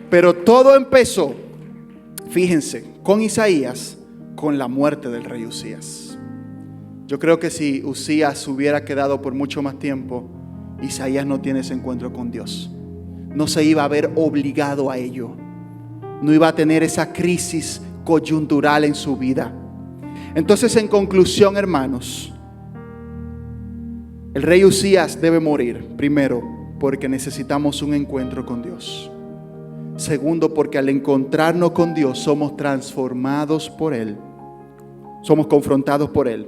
S5: Pero todo empezó, fíjense, con Isaías, con la muerte del rey Uzías. Yo creo que si Uzías hubiera quedado por mucho más tiempo, Isaías no tiene ese encuentro con Dios. No se iba a ver obligado a ello. No iba a tener esa crisis coyuntural en su vida. Entonces, en conclusión, hermanos, el rey Uzías debe morir primero porque necesitamos un encuentro con Dios. Segundo, porque al encontrarnos con Dios somos transformados por Él. Somos confrontados por Él.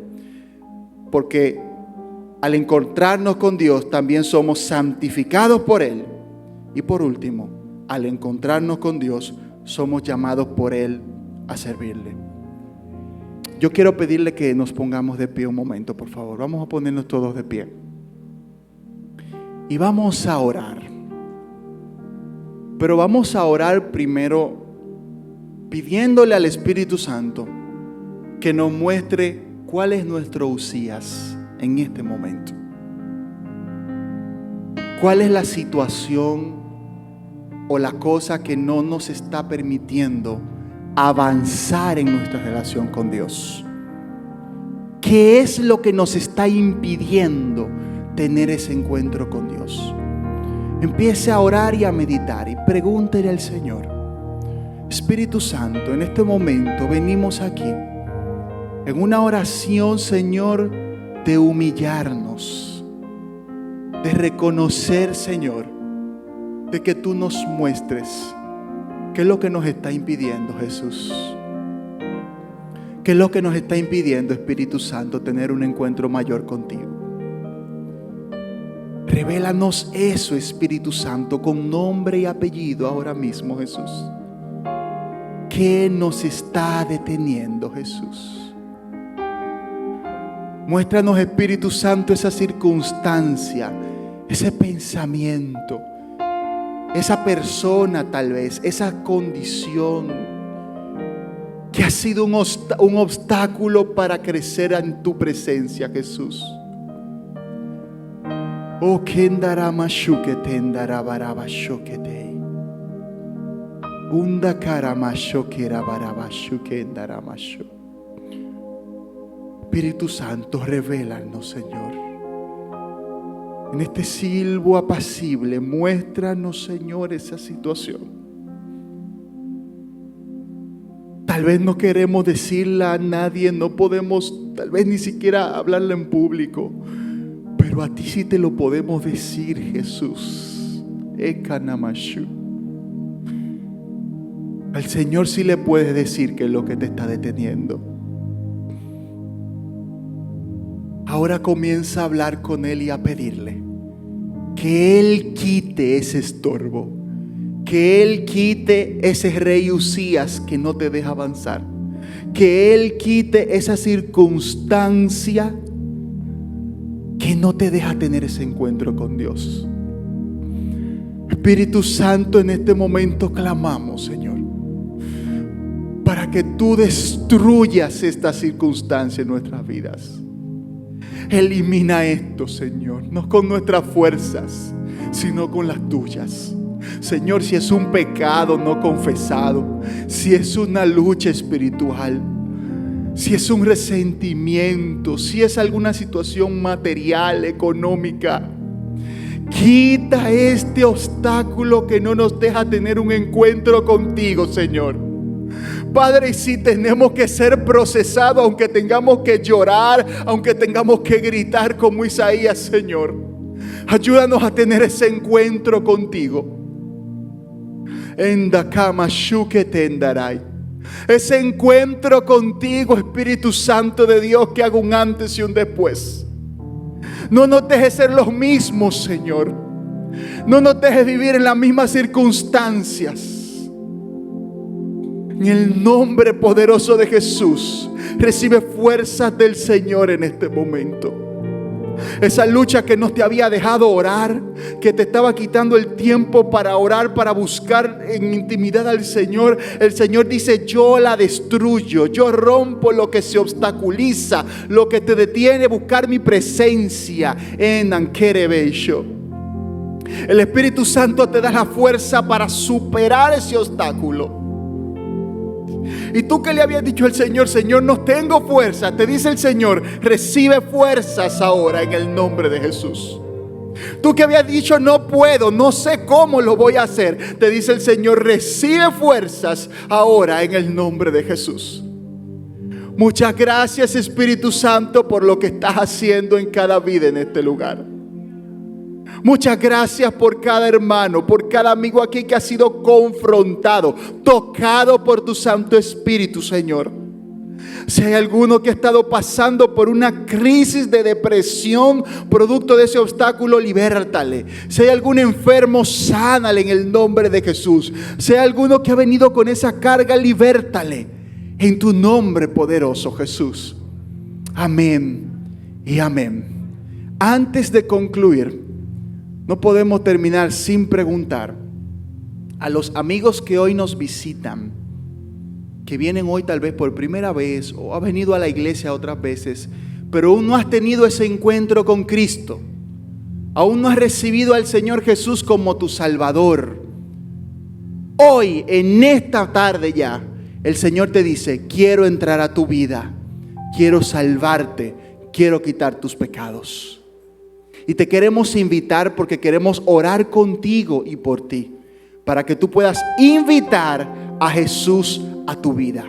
S5: Porque al encontrarnos con Dios también somos santificados por Él. Y por último, al encontrarnos con Dios somos llamados por Él a servirle. Yo quiero pedirle que nos pongamos de pie un momento, por favor. Vamos a ponernos todos de pie. Y vamos a orar. Pero vamos a orar primero pidiéndole al Espíritu Santo que nos muestre cuál es nuestro Usías en este momento. ¿Cuál es la situación o la cosa que no nos está permitiendo avanzar en nuestra relación con Dios? ¿Qué es lo que nos está impidiendo tener ese encuentro con Dios? Empiece a orar y a meditar y pregúntele al Señor: Espíritu Santo, en este momento venimos aquí en una oración, Señor, de humillarnos, de reconocer, Señor, de que tú nos muestres qué es lo que nos está impidiendo, Jesús. ¿Qué es lo que nos está impidiendo, Espíritu Santo, tener un encuentro mayor contigo? Revélanos eso, Espíritu Santo, con nombre y apellido ahora mismo, Jesús. ¿Qué nos está deteniendo, Jesús? Muéstranos, Espíritu Santo, esa circunstancia, ese pensamiento, esa persona tal vez, esa condición que ha sido un obstáculo para crecer en tu presencia, Jesús. Oh, kendara mashukete endara barabashokete. Unda kara mashokera barabashuke masho. Espíritu Santo, revélanos, Señor. En este silbo apacible, muéstranos, Señor, esa situación. Tal vez no queremos decirla a nadie, no podemos tal vez ni siquiera hablarla en público. Pero a ti sí te lo podemos decir, Jesús. Ekanamashu. Al Señor sí le puedes decir qué es lo que te está deteniendo. Ahora comienza a hablar con Él y a pedirle que Él quite ese estorbo, que Él quite ese rey Usías que no te deja avanzar, que Él quite esa circunstancia que no te deja tener ese encuentro con Dios. Espíritu Santo, en este momento clamamos, Señor, para que tú destruyas esta circunstancia en nuestras vidas. Elimina esto, Señor, no con nuestras fuerzas, sino con las tuyas. Señor, si es un pecado no confesado, si es una lucha espiritual, si es un resentimiento, si es alguna situación material, económica, quita este obstáculo que no nos deja tener un encuentro contigo, Señor. Padre, y si tenemos que ser procesados, aunque tengamos que llorar, aunque tengamos que gritar como Isaías, Señor, ayúdanos a tener ese encuentro contigo. Endakama shuke tendarai. Ese encuentro contigo, Espíritu Santo de Dios, que haga un antes y un después. No nos dejes ser los mismos, Señor. No nos dejes vivir en las mismas circunstancias. En el nombre poderoso de Jesús, recibe fuerzas del Señor en este momento. Esa lucha que no te había dejado orar, que te estaba quitando el tiempo para orar, para buscar en intimidad al Señor. El Señor dice: yo la destruyo, yo rompo lo que se obstaculiza, lo que te detiene buscar mi presencia en Ankerebesho. El Espíritu Santo te da la fuerza para superar ese obstáculo. Y tú que le habías dicho al Señor: Señor, no tengo fuerza, te dice el Señor: recibe fuerzas ahora en el nombre de Jesús. Tú que habías dicho: no puedo, no sé cómo lo voy a hacer, te dice el Señor: recibe fuerzas ahora en el nombre de Jesús. Muchas gracias, Espíritu Santo, por lo que estás haciendo en cada vida en este lugar. Muchas gracias por cada hermano, por cada amigo aquí que ha sido confrontado, tocado por tu Santo Espíritu, Señor. Si hay alguno que ha estado pasando por una crisis de depresión producto de ese obstáculo, libértale. Si hay algún enfermo, sánale en el nombre de Jesús. Si hay alguno que ha venido con esa carga, libértale en tu nombre poderoso, Jesús. Amén y amén. Antes de concluir, no podemos terminar sin preguntar a los amigos que hoy nos visitan, que vienen hoy tal vez por primera vez o ha venido a la iglesia otras veces, pero aún no has tenido ese encuentro con Cristo, aún no has recibido al Señor Jesús como tu Salvador. Hoy, en esta tarde ya, el Señor te dice: quiero entrar a tu vida, quiero salvarte, quiero quitar tus pecados. Y te queremos invitar porque queremos orar contigo y por ti, para que tú puedas invitar a Jesús a tu vida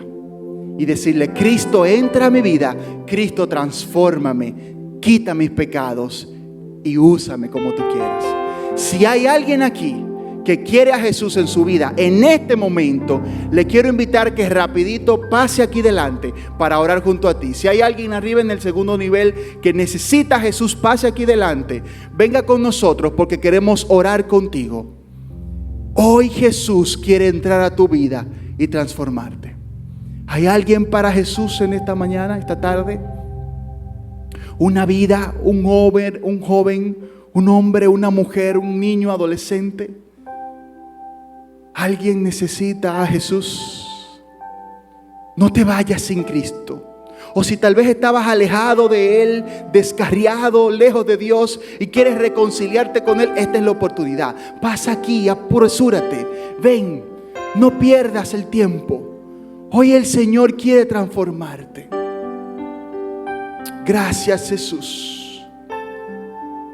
S5: y decirle: Cristo, entra a mi vida, Cristo, transfórmame, quita mis pecados y úsame como tú quieras. Si hay alguien aquí que quiere a Jesús en su vida, en este momento le quiero invitar que rapidito pase aquí delante para orar junto a ti. Si hay alguien arriba en el segundo nivel que necesita a Jesús, pase aquí delante, venga con nosotros porque queremos orar contigo. Hoy Jesús quiere entrar a tu vida y transformarte. ¿Hay alguien para Jesús en esta mañana, esta tarde? Una vida, un joven, un hombre, una mujer, un niño, adolescente. ¿Alguien necesita a Jesús? No te vayas sin Cristo. O si tal vez estabas alejado de Él, descarriado, lejos de Dios y quieres reconciliarte con Él, esta es la oportunidad. Pasa aquí, apresúrate, ven, no pierdas el tiempo. Hoy el Señor quiere transformarte. Gracias, Jesús.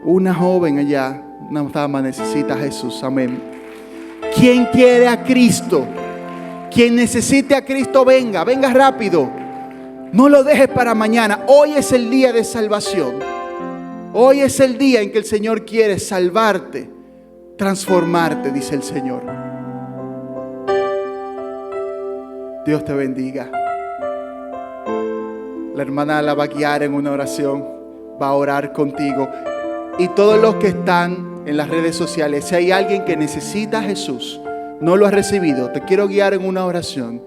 S5: Una joven allá, una dama, necesita a Jesús. Amén. ¿Quién quiere a Cristo? Quien necesite a Cristo, venga rápido. No lo dejes para mañana. Hoy es el día de salvación. Hoy es el día en que el Señor quiere salvarte, transformarte, dice el Señor. Dios te bendiga. La hermana la va a guiar en una oración, va a orar contigo. Y todos los que están en las redes sociales, si hay alguien que necesita a Jesús, no lo has recibido, te quiero guiar en una oración.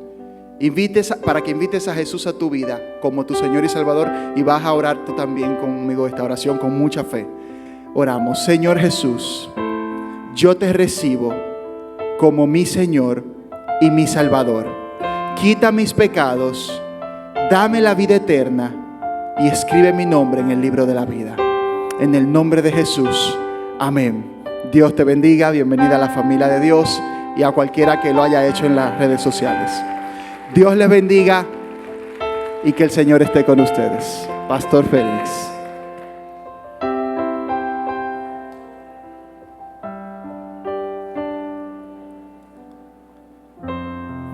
S5: Para que invites a Jesús a tu vida como tu Señor y Salvador, y vas a orar tú también conmigo esta oración con mucha fe. Oramos. Señor Jesús, yo te recibo como mi Señor y mi Salvador. Quita mis pecados, dame la vida eterna y escribe mi nombre en el libro de la vida. En el nombre de Jesús. Amén. Dios te bendiga. Bienvenida a la familia de Dios y a cualquiera que lo haya hecho en las redes sociales. Dios les bendiga y que el Señor esté con ustedes. Pastor Félix.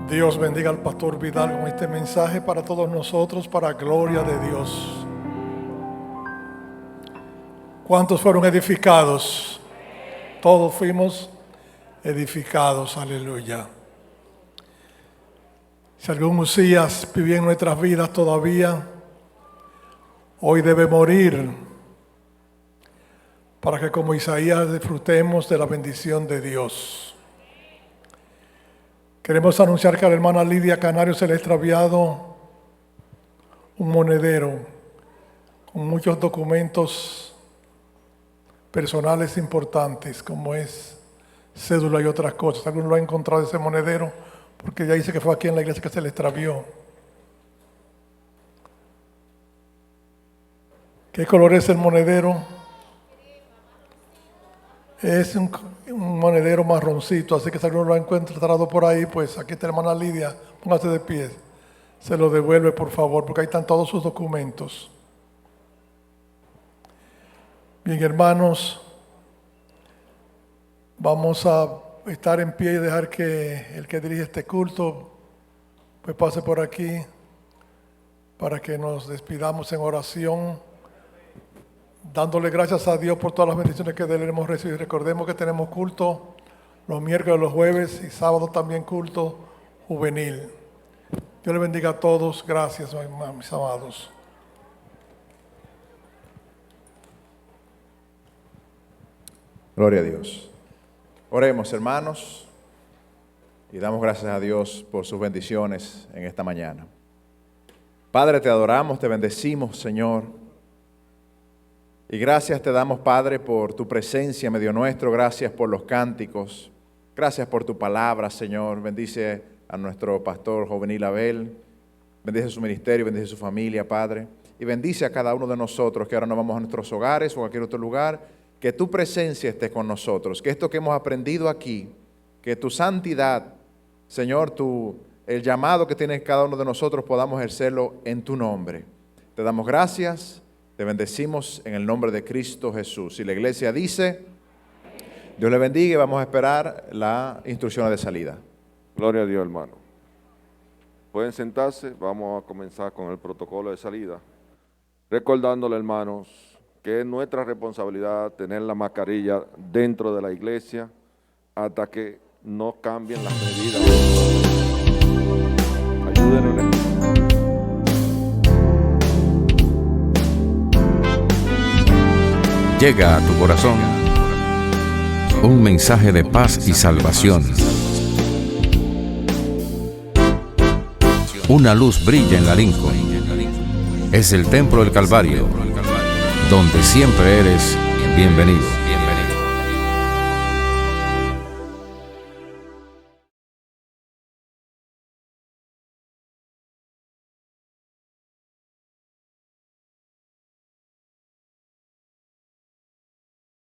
S9: Dios bendiga al pastor Vidal con este mensaje para todos nosotros, para gloria de Dios. ¿Cuántos fueron edificados? Todos fuimos edificados, aleluya. Si algún Mesías vivía en nuestras vidas todavía, hoy debe morir para que como Isaías disfrutemos de la bendición de Dios. Queremos anunciar que a la hermana Lidia Canario se le ha extraviado un monedero con muchos documentos personales importantes, como es cédula y otras cosas. Alguno lo ha encontrado ese monedero, porque ella dice que fue aquí en la iglesia que se le extravió. ¿Qué color es el monedero? Es un monedero marroncito, así que si alguno lo ha encontrado por ahí, pues aquí está la hermana Lidia, póngase de pie. Se lo devuelve, por favor, porque ahí están todos sus documentos. Bien, hermanos, vamos a estar en pie y dejar que el que dirige este culto pues pase por aquí para que nos despidamos en oración dándole gracias a Dios por todas las bendiciones que de Él hemos recibido. Recordemos que tenemos culto los miércoles, los jueves y sábados también culto juvenil. Dios les bendiga a todos. Gracias, mis amados.
S3: Gloria a Dios. Oremos, hermanos, y damos gracias a Dios por sus bendiciones en esta mañana. Padre, te adoramos, te bendecimos, Señor. Y gracias te damos, Padre, por tu presencia en medio nuestro. Gracias por los cánticos. Gracias por tu palabra, Señor. Bendice a nuestro pastor juvenil Abel. Bendice su ministerio, bendice su familia, Padre. Y bendice a cada uno de nosotros que ahora nos vamos a nuestros hogares o a cualquier otro lugar. Que tu presencia esté con nosotros. Que esto que hemos aprendido aquí, que tu santidad, Señor, el llamado que tiene cada uno de nosotros podamos ejercerlo en tu nombre. Te damos gracias, te bendecimos en el nombre de Cristo Jesús. Y la iglesia dice, Dios le bendiga y vamos a esperar la instrucción de salida.
S10: Gloria a Dios, hermano. Pueden sentarse, vamos a comenzar con el protocolo de salida. Recordándole, hermanos, que es nuestra responsabilidad tener la mascarilla dentro de la iglesia hasta que no cambien las medidas. Ayúdenos.
S1: Llega a tu corazón un mensaje de paz y salvación. Una luz brilla en la Lincoln. Es el Templo del Calvario, donde siempre eres bienvenido.